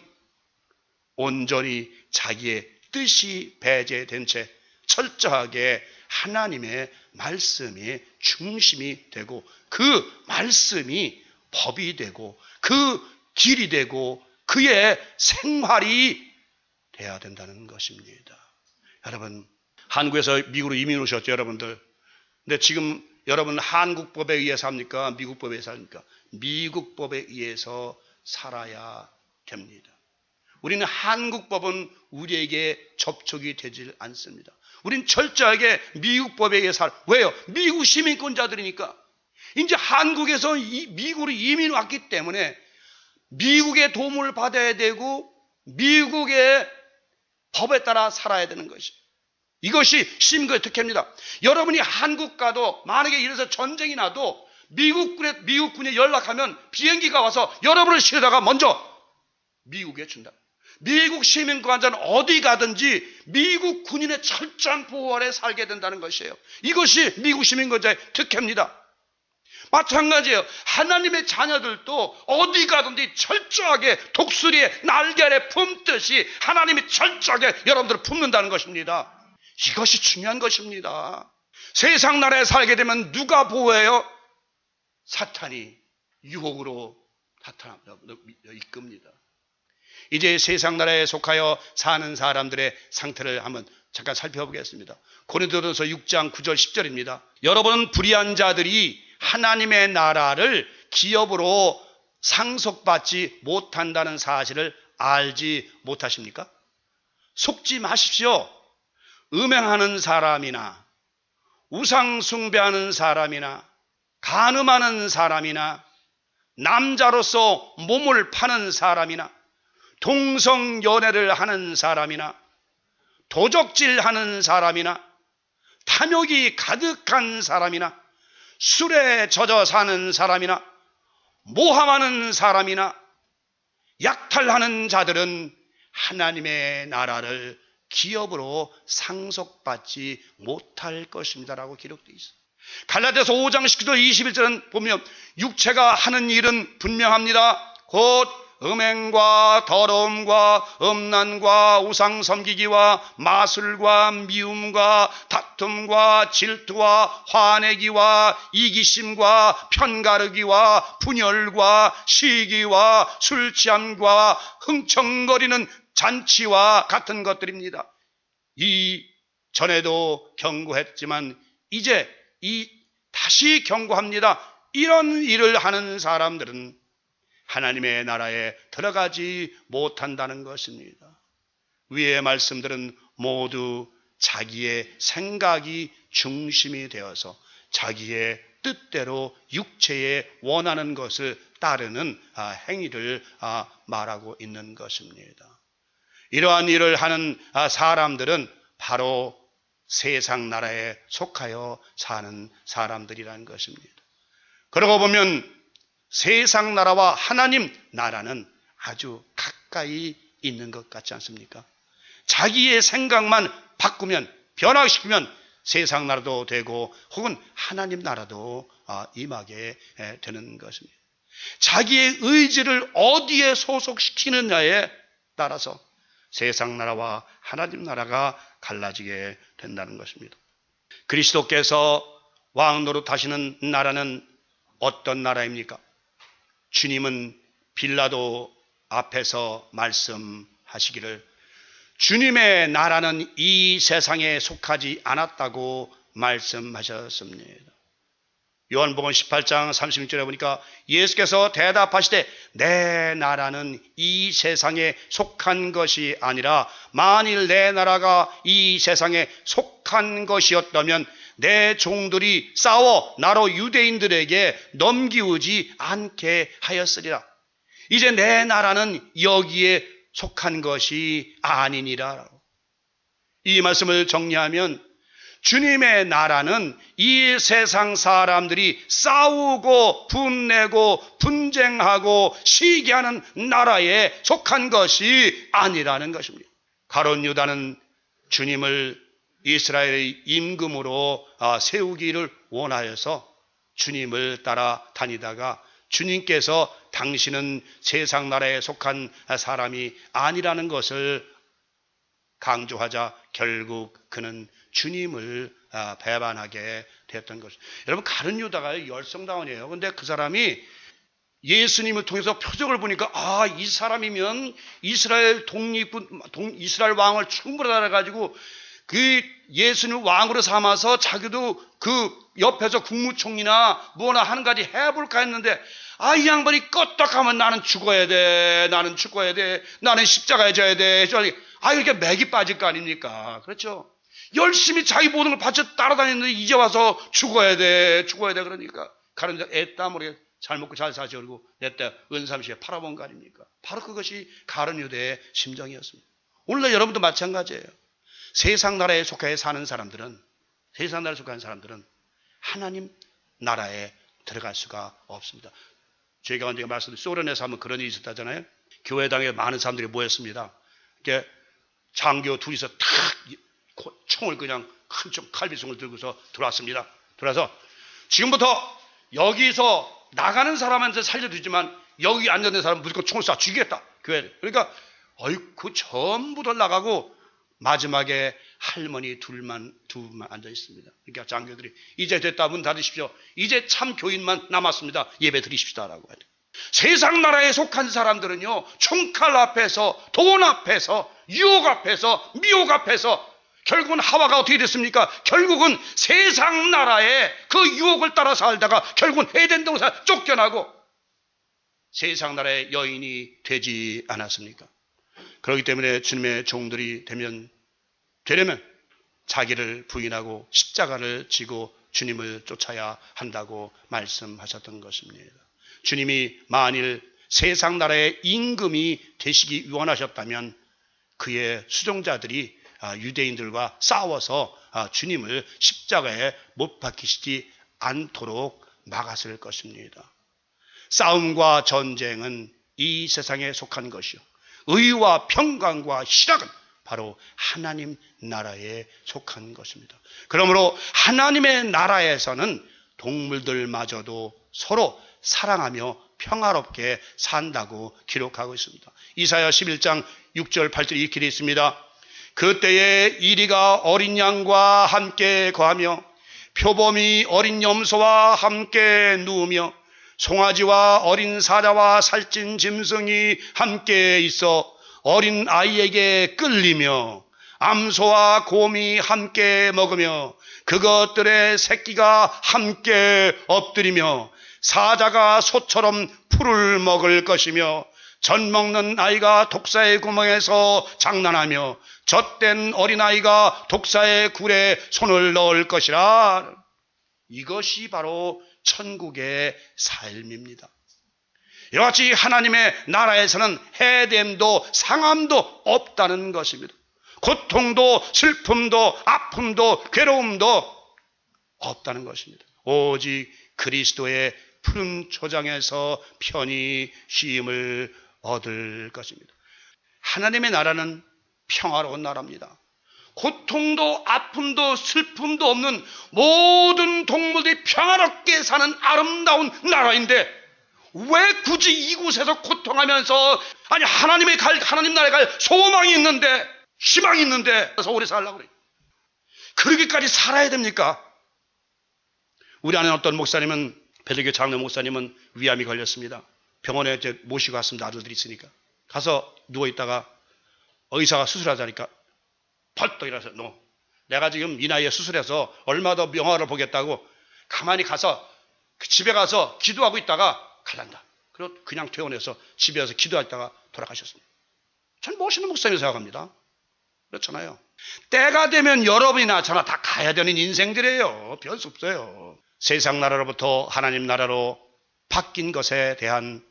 Speaker 4: 온전히 자기의 뜻이 배제된 채 철저하게 하나님의 말씀이 중심이 되고 그 말씀이 법이 되고 그 길이 되고 그의 생활이 돼야 된다는 것입니다. 여러분, 한국에서 미국으로 이민 오셨죠, 여러분들. 근데 지금 여러분 한국 법에 의해서 합니까? 미국 법에 의해서 합니까? 미국 법에 의해서 살아야 됩니다. 우리는 한국 법은 우리에게 접촉이 되질 않습니다. 우리는 철저하게 미국 법에 의해서 왜요? 미국 시민권자들이니까. 이제 한국에서 미국으로 이민 왔기 때문에 미국의 도움을 받아야 되고 미국의 법에 따라 살아야 되는 것이. 이것이 시민권의 특혜입니다. 여러분이 한국 가도 만약에 이래서 전쟁이 나도 미국군에 연락하면 비행기가 와서 여러분을 실어다가 먼저 미국에 준다. 미국 시민권자는 어디 가든지 미국 군인의 철저한 보호 아래 살게 된다는 것이에요. 이것이 미국 시민권자의 특혜입니다. 마찬가지예요. 하나님의 자녀들도 어디 가든지 철저하게 독수리의 날개 아래 품듯이 하나님이 철저하게 여러분들을 품는다는 것입니다. 이것이 중요한 것입니다. 세상 나라에 살게 되면 누가 보호해요? 사탄이 유혹으로 이끕니다. 이제 세상 나라에 속하여 사는 사람들의 상태를 한번 잠깐 살펴보겠습니다. 고린도전서 6장 9절 10절입니다. 여러분은 불의한 자들이 하나님의 나라를 기업으로 상속받지 못한다는 사실을 알지 못하십니까? 속지 마십시오. 음행하는 사람이나 우상 숭배하는 사람이나 간음하는 사람이나 남자로서 몸을 파는 사람이나 동성연애를 하는 사람이나 도적질하는 사람이나 탐욕이 가득한 사람이나 술에 젖어 사는 사람이나 모함하는 사람이나 약탈하는 자들은 하나님의 나라를 기업으로 상속받지 못할 것입니다 라고 기록되어 있어요. 갈라디아서 5장 19절 21절은 보면 육체가 하는 일은 분명합니다. 곧 음행과 더러움과 음란과 우상 섬기기와 마술과 미움과 다툼과 질투와 화내기와 이기심과 편가르기와 분열과 시기와 술취함과 흥청거리는 잔치와 같은 것들입니다. 이 전에도 경고했지만 이제 다시 경고합니다. 이런 일을 하는 사람들은 하나님의 나라에 들어가지 못한다는 것입니다. 위의 말씀들은 모두 자기의 생각이 중심이 되어서 자기의 뜻대로 육체에 원하는 것을 따르는 행위를 말하고 있는 것입니다. 이러한 일을 하는 사람들은 바로 세상 나라에 속하여 사는 사람들이라는 것입니다. 그러고 보면 세상 나라와 하나님 나라는 아주 가까이 있는 것 같지 않습니까? 자기의 생각만 바꾸면, 변화시키면 세상 나라도 되고 혹은 하나님 나라도 임하게 되는 것입니다. 자기의 의지를 어디에 소속시키느냐에 따라서 세상 나라와 하나님 나라가 갈라지게 된다는 것입니다. 그리스도께서 왕 노릇하시는 나라는 어떤 나라입니까? 주님은 빌라도 앞에서 말씀하시기를 주님의 나라는 이 세상에 속하지 않았다고 말씀하셨습니다. 요한복음 18장 36절에 보니까 예수께서 대답하시되 내 나라는 이 세상에 속한 것이 아니라 만일 내 나라가 이 세상에 속한 것이었다면 내 종들이 싸워 나로 유대인들에게 넘기우지 않게 하였으리라. 이제 내 나라는 여기에 속한 것이 아니니라. 이 말씀을 정리하면 주님의 나라는 이 세상 사람들이 싸우고 분내고 분쟁하고 시기하는 나라에 속한 것이 아니라는 것입니다. 가룟 유다는 주님을 이스라엘의 임금으로 세우기를 원하여서 주님을 따라 다니다가 주님께서 당신은 세상 나라에 속한 사람이 아니라는 것을 강조하자 결국 그는 주님을 배반하게 되었던 것입니다. 여러분, 가룟 유다가 열성다운이에요. 그런데 그 사람이 예수님을 통해서 표적을 보니까 이 사람이면 이스라엘 이스라엘 왕을 충분히 알아가지고 그 예수님을 왕으로 삼아서 자기도 그 옆에서 국무총리나 뭐나 한 가지 해볼까 했는데 이 양반이 껐떡하면 나는 죽어야 돼, 나는 죽어야 돼, 나는 십자가에 져야 돼. 이렇게 맥이 빠질 거 아닙니까? 그렇죠? 열심히 자기 모든 걸 바쳐 따라다녔는데 이제 와서 죽어야 돼. 그러니까 가는 자 애땀 우리 잘 먹고 잘 사시 그러고 냈다 은삼시에 팔아본 거 아닙니까? 바로 그것이 가룟 유다의 심정이었습니다. 오늘날 여러분도 마찬가지예요. 세상 나라에 속해 사는 사람들은 하나님 나라에 들어갈 수가 없습니다. 제가 언제 말씀드린 소련에서 한번 그런 일이 있었다잖아요. 교회당에 많은 사람들이 모였습니다. 이렇게 장교 둘이서 탁 총을 그냥 큰 총 칼비송을 들고서 들어왔습니다. 들어와서 지금부터 여기서 나가는 사람한테 살려주지만 여기 앉아있는 사람 무조건 총을 쏴 죽이겠다. 교회를. 그러니까 그 전부 다 나가고 마지막에 할머니 두만 앉아 있습니다. 그러니까 장교들이 이제 됐다, 문 닫으십시오. 이제 참 교인만 남았습니다. 예배 드리십시다라고 해요. 세상 나라에 속한 사람들은요, 총칼 앞에서, 돈 앞에서, 유혹 앞에서, 미혹 앞에서 결국은 하와가 어떻게 됐습니까? 결국은 세상 나라의 그 유혹을 따라 살다가 결국은 에덴 동산 쫓겨나고 세상 나라의 여인이 되지 않았습니까? 그렇기 때문에 주님의 종들이 되려면 자기를 부인하고 십자가를 지고 주님을 쫓아야 한다고 말씀하셨던 것입니다. 주님이 만일 세상 나라의 임금이 되시기 원하셨다면 그의 수종자들이 유대인들과 싸워서 주님을 십자가에 못 박히시지 않도록 막았을 것입니다. 싸움과 전쟁은 이 세상에 속한 것이요, 의와 평강과 희락은 바로 하나님 나라에 속한 것입니다. 그러므로 하나님의 나라에서는 동물들마저도 서로 사랑하며 평화롭게 산다고 기록하고 있습니다. 이사야 11장 6절 8절 이렇게 되어 있습니다. 그때에 이리가 어린 양과 함께 거하며 표범이 어린 염소와 함께 누우며 송아지와 어린 사자와 살찐 짐승이 함께 있어 어린 아이에게 끌리며 암소와 곰이 함께 먹으며 그것들의 새끼가 함께 엎드리며 사자가 소처럼 풀을 먹을 것이며 젖 먹는 아이가 독사의 구멍에서 장난하며 젖된 어린아이가 독사의 굴에 손을 넣을 것이라. 이것이 바로 천국의 삶입니다. 이와 같이 하나님의 나라에서는 해됨도 상함도 없다는 것입니다. 고통도 슬픔도 아픔도 괴로움도 없다는 것입니다. 오직 그리스도의 푸른 초장에서 편히 쉼을 얻을 것입니다. 하나님의 나라는 평화로운 나라입니다. 고통도 아픔도 슬픔도 없는 모든 동물들이 평화롭게 사는 아름다운 나라인데 왜 굳이 이곳에서 고통하면서 아니 하나님 나라에 갈 소망이 있는데 희망이 있는데 그래서 오래 살려고 그래요. 그러기까지 살아야 됩니까? 우리 안에 어떤 목사님은 배대교 장로 목사님은 위암이 걸렸습니다. 병원에 이제 모시고 왔습니다. 아들들이 있으니까. 가서 누워있다가 의사가 수술하자니까 벌떡 일어나서 너 내가 지금 이 나이에 수술해서 얼마 더 영화를 보겠다고 가만히 가서 집에 가서 기도하고 있다가 갈란다. 그리고 그냥 퇴원해서 집에 와서 기도하다가 돌아가셨습니다. 전 멋있는 목사님이 생각합니다. 그렇잖아요. 때가 되면 여러분이나 저나 다 가야 되는 인생들이에요. 별 수 없어요. 세상 나라로부터 하나님 나라로 바뀐 것에 대한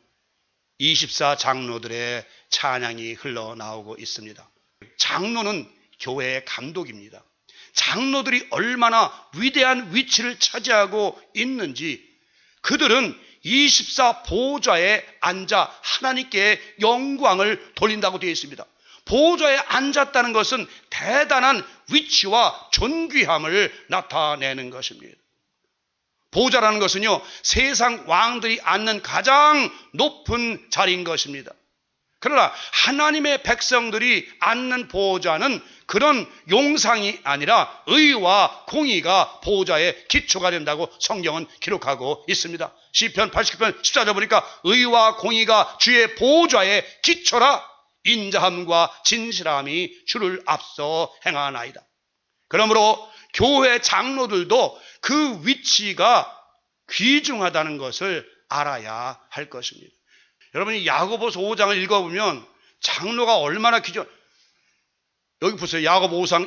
Speaker 4: 24 장로들의 찬양이 흘러나오고 있습니다. 장로는 교회의 감독입니다. 장로들이 얼마나 위대한 위치를 차지하고 있는지 그들은 24 보좌에 앉아 하나님께 영광을 돌린다고 되어 있습니다. 보좌에 앉았다는 것은 대단한 위치와 존귀함을 나타내는 것입니다. 보좌라는 것은요, 세상 왕들이 앉는 가장 높은 자리인 것입니다. 그러나 하나님의 백성들이 앉는 보좌는 그런 용상이 아니라 의와 공의가 보좌의 기초가 된다고 성경은 기록하고 있습니다. 시편 89편 14절 보니까 의와 공의가 주의 보좌의 기초라 인자함과 진실함이 주를 앞서 행하나이다. 그러므로 교회 장로들도 그 위치가 귀중하다는 것을 알아야 할 것입니다. 여러분이 야고보서 5장을 읽어보면 장로가 얼마나 귀중. 여기 보세요. 야고보서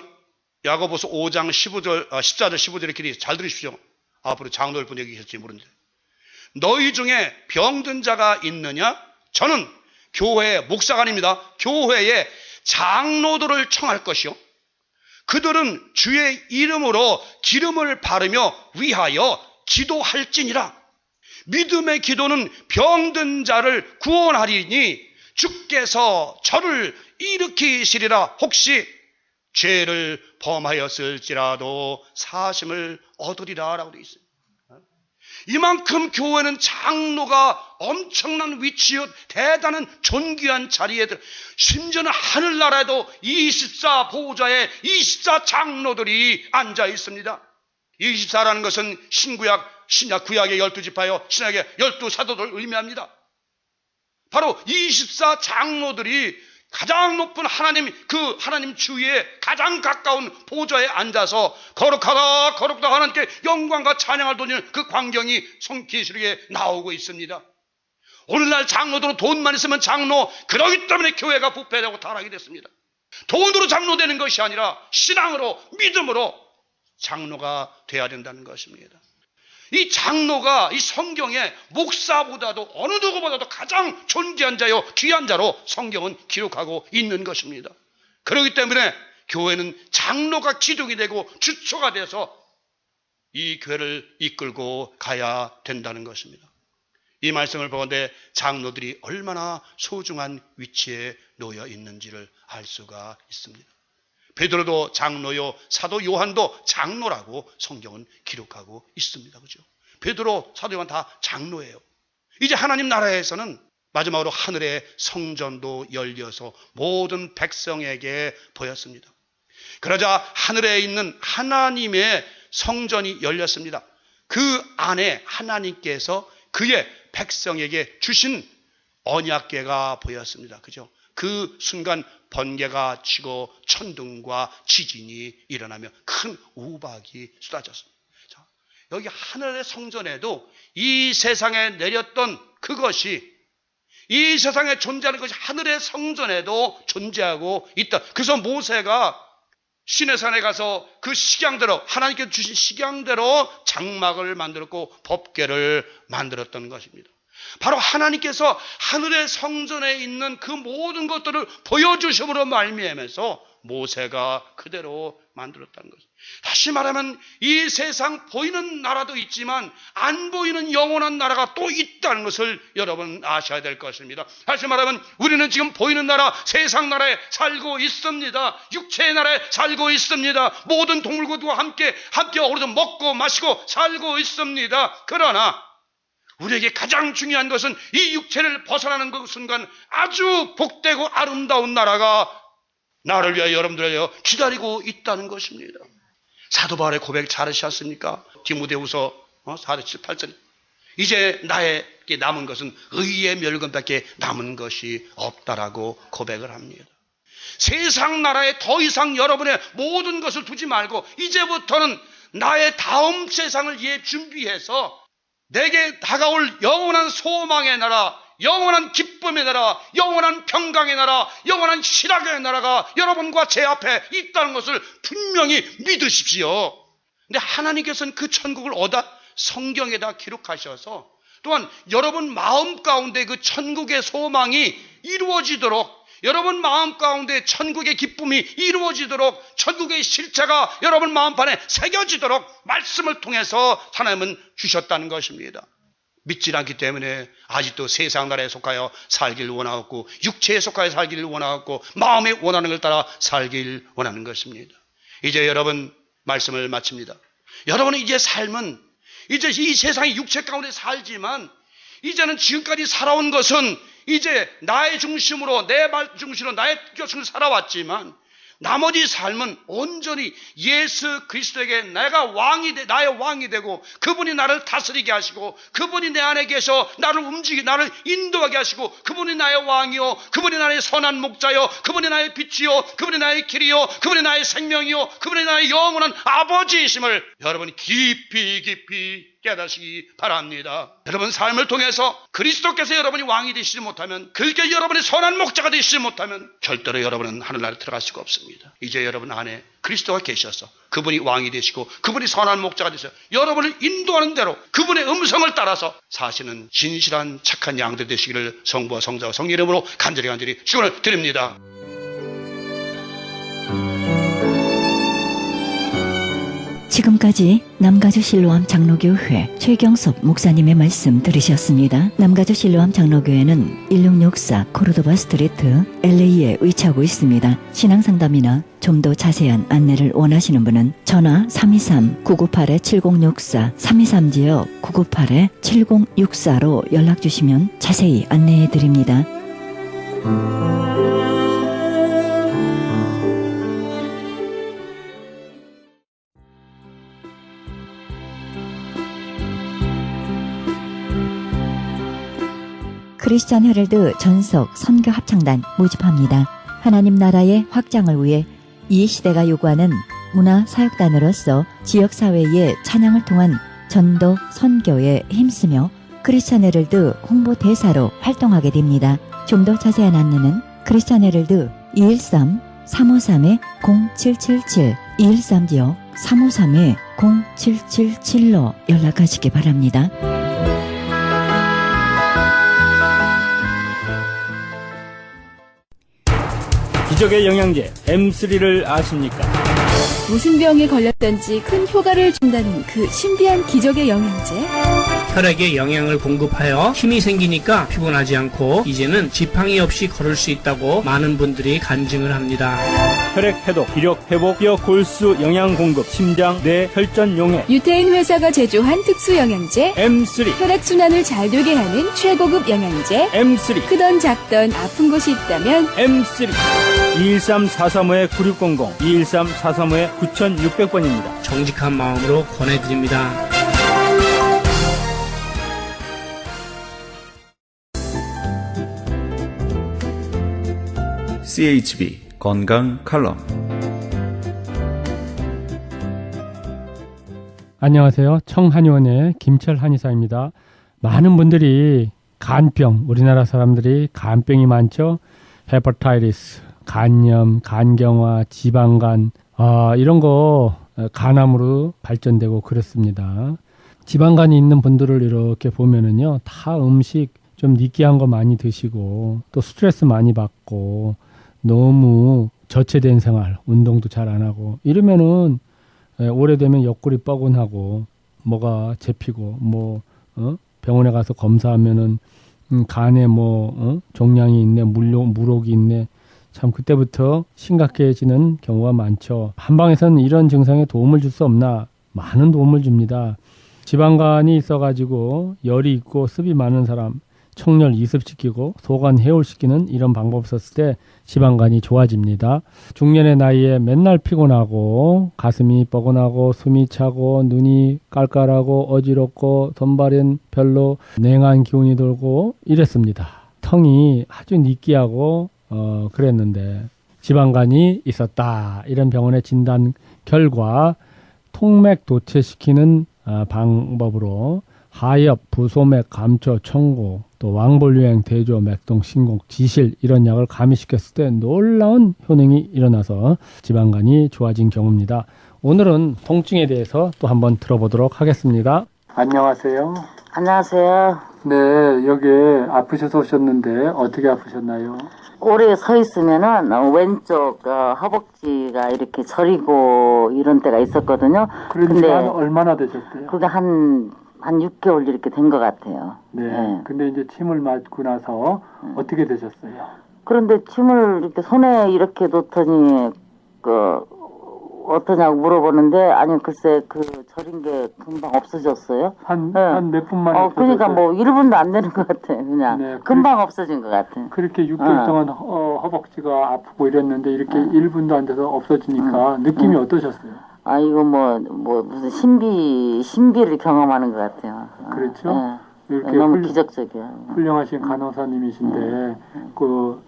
Speaker 4: 5장 14절 15절 이렇게 잘 들으십시오. 앞으로 장로일 분 여기 계실지 모르는데. 너희 중에 병든 자가 있느냐? 저는 교회의 목사가 아닙니다. 교회의 장로들을 청할 것이요. 그들은 주의 이름으로 기름을 바르며 위하여 기도할지니라. 믿음의 기도는 병든 자를 구원하리니 주께서 저를 일으키시리라. 혹시 죄를 범하였을지라도 사심을 얻으리라 라고 되어 있어요. 이만큼 교회는 장로가 엄청난 위치요 대단한 존귀한 자리에 들어 심지어는 하늘나라에도 24 보좌에 24 장로들이 앉아 있습니다. 24라는 것은 신약 구약의 12지파요 신약의 12사도를 의미합니다. 바로 24 장로들이 가장 높은 하나님 주위에 가장 가까운 보좌에 앉아서 거룩하다 하나님께 영광과 찬양을 돌리는 그 광경이 계시록에 나오고 있습니다. 오늘날 장로들은 돈만 있으면 장로, 그러기 때문에 교회가 부패되고 타락이 됐습니다. 돈으로 장로 되는 것이 아니라 신앙으로 믿음으로 장로가 돼야 된다는 것입니다. 이 장로가 이 성경에 목사보다도 어느 누구보다도 가장 존귀한 자요 귀한 자로 성경은 기록하고 있는 것입니다. 그렇기 때문에 교회는 장로가 기둥이 되고 주초가 돼서 이 교회를 이끌고 가야 된다는 것입니다. 이 말씀을 보건대 장로들이 얼마나 소중한 위치에 놓여 있는지를 알 수가 있습니다. 베드로도 장로요, 사도 요한도 장로라고 성경은 기록하고 있습니다. 그죠? 베드로, 사도 요한 다 장로예요. 이제 하나님 나라에서는 마지막으로 하늘의 성전도 열려서 모든 백성에게 보였습니다. 그러자 하늘에 있는 하나님의 성전이 열렸습니다. 그 안에 하나님께서 그의 백성에게 주신 언약궤가 보였습니다. 그죠? 그 순간 번개가 치고 천둥과 지진이 일어나며 큰 우박이 쏟아졌습니다. 자, 여기 하늘의 성전에도 이 세상에 내렸던 그것이 이 세상에 존재하는 것이 하늘의 성전에도 존재하고 있다. 그래서 모세가 시내산에 가서 그 식양대로 하나님께서 주신 식양대로 장막을 만들었고 법궤를 만들었던 것입니다. 바로 하나님께서 하늘의 성전에 있는 그 모든 것들을 보여주심으로 말미암아서 모세가 그대로 만들었다는 것입니다. 다시 말하면 이 세상 보이는 나라도 있지만 안 보이는 영원한 나라가 또 있다는 것을 여러분 아셔야 될 것입니다. 다시 말하면 우리는 지금 보이는 나라, 세상 나라에 살고 있습니다. 육체의 나라에 살고 있습니다. 모든 동물과 함께 어우러져 먹고 마시고 살고 있습니다. 그러나 우리에게 가장 중요한 것은 이 육체를 벗어나는 그 순간 아주 복되고 아름다운 나라가 나를 위하여 여러분들을 위하여 기다리고 있다는 것입니다. 사도 바울의 고백 잘하셨습니까? 디모데후서 4장 8절 이제 나에게 남은 것은 의의 멸관밖에 남은 것이 없다라고 고백을 합니다. 세상 나라에 더 이상 여러분의 모든 것을 두지 말고 이제부터는 나의 다음 세상을 위해 준비해서 내게 다가올 영원한 소망의 나라, 영원한 기쁨의 나라, 영원한 평강의 나라, 영원한 희락의 나라가 여러분과 제 앞에 있다는 것을 분명히 믿으십시오. 근데 하나님께서는 그 천국을 성경에다 기록하셔서 또한 여러분 마음 가운데 그 천국의 소망이 이루어지도록, 여러분 마음 가운데 천국의 기쁨이 이루어지도록, 천국의 실체가 여러분 마음판에 새겨지도록 말씀을 통해서 하나님은 주셨다는 것입니다. 믿지 않기 때문에 아직도 세상 나라에 속하여 살기를 원하고 육체에 속하여 살기를 원하고 마음에 원하는 걸 따라 살기를 원하는 것입니다. 이제 여러분 말씀을 마칩니다. 여러분은 이제 삶은 이제 이 세상의 육체 가운데 살지만 이제는 지금까지 살아온 것은 이제 나의 중심으로, 내 말 중심으로, 나의 중심으로 살아왔지만 나머지 삶은 온전히 예수 그리스도에게 나의 왕이 되고 그분이 나를 다스리게 하시고 그분이 내 안에 계셔 나를 나를 인도하게 하시고 그분이 나의 왕이요, 그분이 나의 선한 목자요, 그분이 나의 빛이요, 그분이 나의 길이요, 그분이 나의 생명이요, 그분이 나의 영원한 아버지이심을 여러분이 깊이 깨닫시기 바랍니다. 여러분 삶을 통해서 그리스도께서 여러분이 왕이 되시지 못하면, 그게 여러분의 선한 목자가 되시지 못하면 절대로 여러분은 하늘나라에 들어갈 수가 없습니다. 이제 여러분 안에 그리스도가 계셔서 그분이 왕이 되시고 그분이 선한 목자가 되셔서 여러분을 인도하는 대로 그분의 음성을 따라서 사시는 진실한 착한 양들 되시기를 성부와 성자와 성령 이름으로 간절히 축원을 드립니다.
Speaker 2: 지금까지 남가주 실로암 장로교회 최경섭 목사님의 말씀 들으셨습니다. 남가주 실로암 장로교회는 1664 코르도바 스트리트 LA에 위치하고 있습니다. 신앙상담이나 좀 더 자세한 안내를 원하시는 분은 전화 323-998-7064 323지역 998-7064로 연락주시면 자세히 안내해드립니다. 크리스찬 헤럴드 전석 선교 합창단 모집합니다. 하나님 나라의 확장을 위해 이 시대가 요구하는 문화 사역단으로서 지역사회의 찬양을 통한 전도 선교에 힘쓰며 크리스찬 헤럴드 홍보대사로 활동하게 됩니다. 좀 더 자세한 안내는 크리스찬 헤럴드 213-353-0777 213지역 353-0777로 연락하시기 바랍니다.
Speaker 5: 기적의 영양제 M3를 아십니까?
Speaker 6: 무슨 병에 걸렸던지 큰 효과를 준다는 그 신비한 기적의 영양제.
Speaker 7: 혈액에 영양을 공급하여 힘이 생기니까 피곤하지 않고 이제는 지팡이 없이 걸을 수 있다고 많은 분들이 간증을 합니다.
Speaker 5: 혈액 해독, 기력 회복, 뼈 골수 영양 공급, 심장, 뇌, 혈전 용해.
Speaker 6: 유태인 회사가 제조한 특수 영양제
Speaker 5: M3.
Speaker 6: 혈액 순환을 잘 되게 하는 최고급 영양제.
Speaker 5: M3.
Speaker 6: 크던 작던 아픈 곳이 있다면
Speaker 5: M3. 213-435-9600, 213-435-9600번입니다.
Speaker 7: 정직한 마음으로 권해드립니다.
Speaker 1: CHB 건강 칼럼.
Speaker 8: 안녕하세요. 청한의원의 김철 한의사입니다. 많은 분들이 간병, 우리나라 사람들이 간병이 많죠. 헤파타이티스, 간염, 간경화, 지방간 이런 거 간암으로 발전되고 그렇습니다. 지방간이 있는 분들을 이렇게 보면은요, 다 음식 좀 느끼한 거 많이 드시고 또 스트레스 많이 받고 너무 저체된 생활, 운동도 잘 안 하고 이러면은 오래되면 옆구리 뻐근하고 뭐가 잡히고 병원에 가서 검사하면은 간에 종양이 있네, 물혹이 있네. 참 그때부터 심각해지는 경우가 많죠. 한방에서는 이런 증상에 도움을 줄 수 없나? 많은 도움을 줍니다. 지방간이 있어가지고 열이 있고 습이 많은 사람 청열 이습시키고 소관 해울시키는 이런 방법 썼을 때 지방간이 좋아집니다. 중년의 나이에 맨날 피곤하고 가슴이 뻐근하고 숨이 차고 눈이 깔깔하고 어지럽고 손발엔 별로 냉한 기운이 돌고 이랬습니다. 턱이 아주 느끼하고 그랬는데 지방간이 있었다. 이런 병원의 진단 결과 통맥 도체시키는 방법으로 하엽, 부소맥, 감초, 청고, 또 왕볼유행, 대조, 맥동, 신곡, 지실 이런 약을 가미시켰을 때 놀라운 효능이 일어나서 지방간이 좋아진 경우입니다. 오늘은 통증에 대해서 또 한번 들어보도록 하겠습니다. 안녕하세요.
Speaker 9: 안녕하세요.
Speaker 8: 네, 여기 아프셔서 오셨는데 어떻게 아프셨나요?
Speaker 9: 오래 서 있으면은 왼쪽 허벅지가 이렇게 저리고 이런 때가 있었거든요.
Speaker 8: 근데 한 얼마나 되셨어요?
Speaker 9: 그게 한 6개월 이렇게 된 것 같아요.
Speaker 8: 네. 근데 이제 침을 맞고 나서 어떻게 되셨어요?
Speaker 9: 그런데 침을 이렇게 손에 이렇게 놓더니 어떠냐고 물어보는데 아니 글쎄 저린 게 금방 없어졌어요.
Speaker 8: 한 몇 분 만에
Speaker 9: 그러니까 1분도 안 되는 것 같아요. 그냥
Speaker 8: 네,
Speaker 9: 금방 없어진 것 같아요.
Speaker 8: 그렇게 6개월 동안 허벅지가 아프고 이랬는데 이렇게 1분도 안 돼서 없어지니까 느낌이 어떠셨어요?
Speaker 9: 이거 무슨 신비를 경험하는 것 같아요.
Speaker 8: 그렇죠? 이렇게
Speaker 9: 너무 기적적이야.
Speaker 8: 훌륭하신 간호사님이신데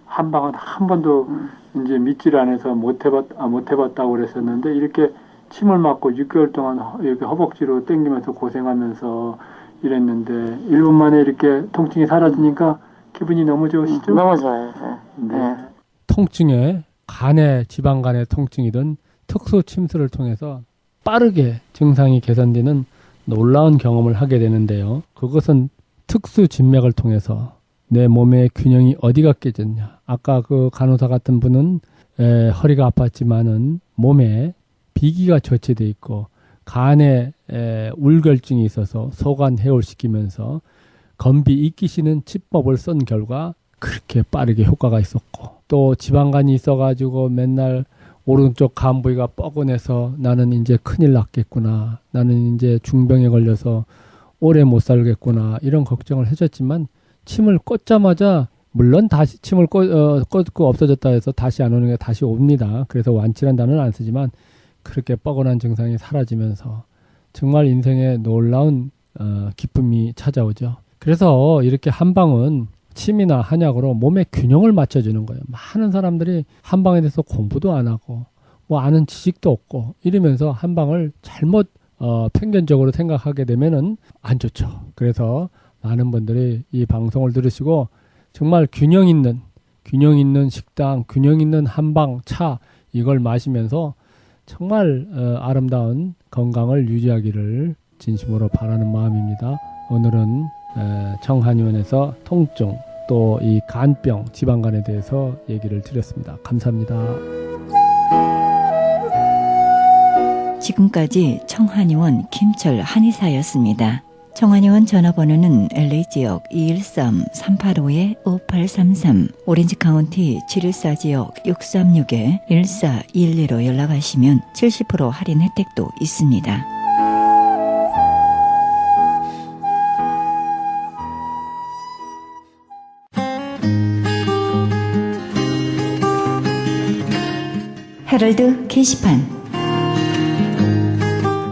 Speaker 8: 한 방은 한 번도 이제 믿지를 않아서 못 해봤다고 그랬었는데 이렇게 침을 맞고 6개월 동안 이렇게 허벅지로 당기면서 고생하면서 이랬는데 1분 만에 이렇게 통증이 사라지니까 기분이 너무 좋으시죠?
Speaker 9: 너무 좋아요.
Speaker 8: 네. 통증에 간에 지방간의 통증이든 특수 침수를 통해서 빠르게 증상이 개선되는 놀라운 경험을 하게 되는데요. 그것은 특수 진맥을 통해서 내 몸의 균형이 어디가 깨졌냐. 아까 그 간호사 같은 분은 허리가 아팠지만은 몸에 비기가 저체돼 있고 간에 울결증이 있어서 소관 해울시키면서 건비 익히시는 치법을 쓴 결과 그렇게 빠르게 효과가 있었고 또 지방간이 있어가지고 맨날 오른쪽 간 부위가 뻐근해서 나는 이제 큰일 났겠구나. 나는 이제 중병에 걸려서 오래 못 살겠구나. 이런 걱정을 하셨지만 침을 꽂자마자 물론 다시 침을 꽂고 없어졌다 해서 다시 안 오는 게 다시 옵니다. 그래서 완치란 단어는 안 쓰지만 그렇게 뻐근한 증상이 사라지면서 정말 인생에 놀라운 기쁨이 찾아오죠. 그래서 이렇게 한방은 침이나 한약으로 몸의 균형을 맞춰주는 거예요. 많은 사람들이 한방에 대해서 공부도 안 하고 아는 지식도 없고 이러면서 한방을 잘못 편견적으로 생각하게 되면은 안 좋죠. 그래서 많은 분들이 이 방송을 들으시고 정말 균형 있는 식당, 균형 있는 한방 차 이걸 마시면서 정말 아름다운 건강을 유지하기를 진심으로 바라는 마음입니다. 오늘은 청한의원에서 통증 또 이 간병, 지방간에 대해서 얘기를 드렸습니다. 감사합니다.
Speaker 2: 지금까지 청한의원 김철 한의사였습니다. 청한의원 전화번호는 LA지역 213-385-5833, 오렌지카운티 714지역 636-1412로 연락하시면 70% 할인 혜택도 있습니다. 헤럴드 게시판.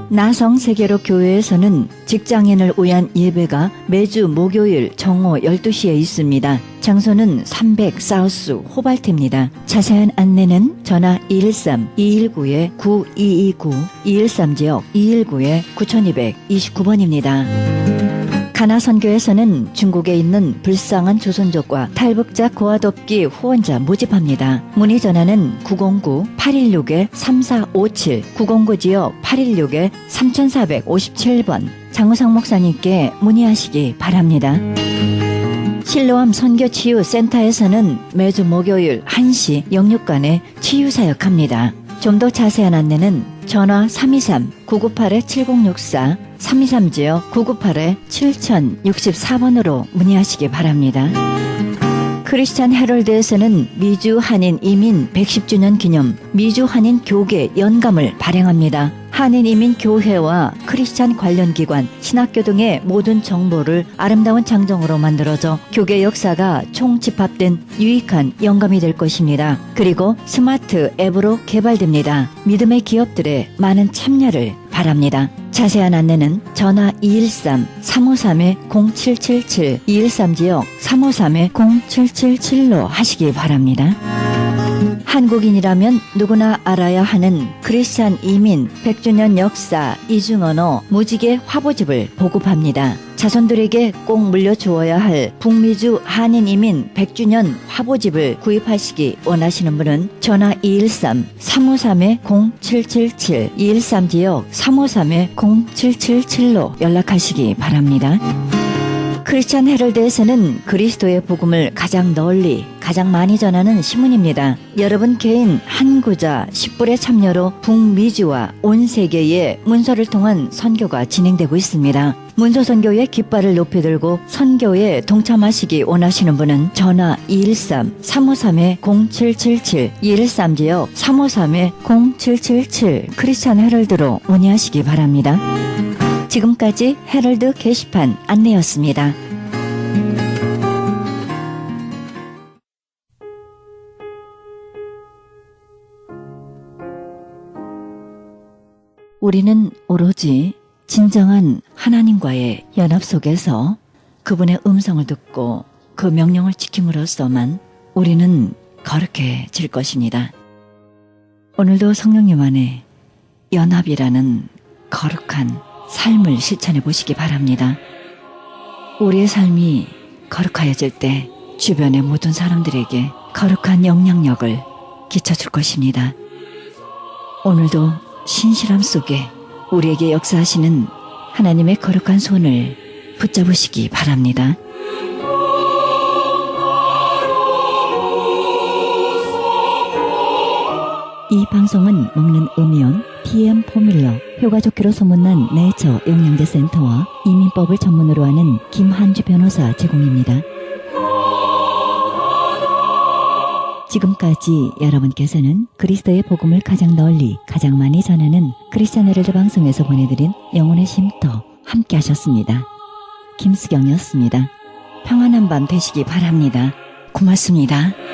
Speaker 2: 나성세계로 교회에서는 직장인을 위한 예배가 매주 목요일 정오 12시에 있습니다. 장소는 300 사우스 호발트입니다. 자세한 안내는 전화 213-219-9229, 213지역 219-9229번입니다. 가나선교에서는 중국에 있는 불쌍한 조선족과 탈북자 고아돕기 후원자 모집합니다. 문의 전화는 909-816-3457, 909지역 816-3457번, 장우상 목사님께 문의하시기 바랍니다. 실로암 선교치유센터에서는 매주 목요일 1시 영육간에 치유사역합니다. 좀 더 자세한 안내는 전화 323-998-7064, 323지역 998-7064번으로 문의하시기 바랍니다. 크리스찬 헤럴드에서는 미주 한인 이민 110주년 기념 미주 한인 교계 연감을 발행합니다. 한인 이민 교회와 크리스찬 관련 기관, 신학교 등의 모든 정보를 아름다운 장정으로 만들어져 교계 역사가 총집합된 유익한 영감이 될 것입니다. 그리고 스마트 앱으로 개발됩니다. 믿음의 기업들의 많은 참여를 바랍니다. 자세한 안내는 전화 213-353-0777, 213지역 353-0777로 하시기 바랍니다. 한국인이라면 누구나 알아야 하는 크리스찬 이민 100주년 역사 이중언어 무지개 화보집을 보급합니다. 자손들에게 꼭 물려주어야 할 북미주 한인 이민 100주년 화보집을 구입하시기 원하시는 분은 전화 213-353-0777, 213지역 353-0777로 연락하시기 바랍니다. 크리스찬 헤럴드에서는 그리스도의 복음을 가장 널리, 가장 많이 전하는 신문입니다. 여러분 개인 한 구자 10불의 참여로 북미주와 온 세계의 문서를 통한 선교가 진행되고 있습니다. 문서 선교의 깃발을 높이 들고 선교에 동참하시기 원하시는 분은 전화 213-353-0777, 213지역 353-0777 크리스찬 헤럴드로 문의하시기 바랍니다. 지금까지 헤럴드 게시판 안내였습니다. 우리는 오로지 진정한 하나님과의 연합 속에서 그분의 음성을 듣고 그 명령을 지킴으로써만 우리는 거룩해질 것입니다. 오늘도 성령님 안에 연합이라는 거룩한 삶을 실천해 보시기 바랍니다. 우리의 삶이 거룩하여질 때 주변의 모든 사람들에게 거룩한 영향력을 끼쳐줄 것입니다. 오늘도 신실함 속에 우리에게 역사하시는 하나님의 거룩한 손을 붙잡으시기 바랍니다. 이 방송은 먹는 음이온 PM 포뮬러, 효과 좋기로 소문난 네이처 영양제 센터와 이민법을 전문으로 하는 김한주 변호사 제공입니다. 지금까지 여러분께서는 그리스도의 복음을 가장 널리, 가장 많이 전하는 크리스찬 헤럴드 방송에서 보내드린 영혼의 쉼터 함께 하셨습니다. 김수경이었습니다. 평안한 밤 되시기 바랍니다. 고맙습니다.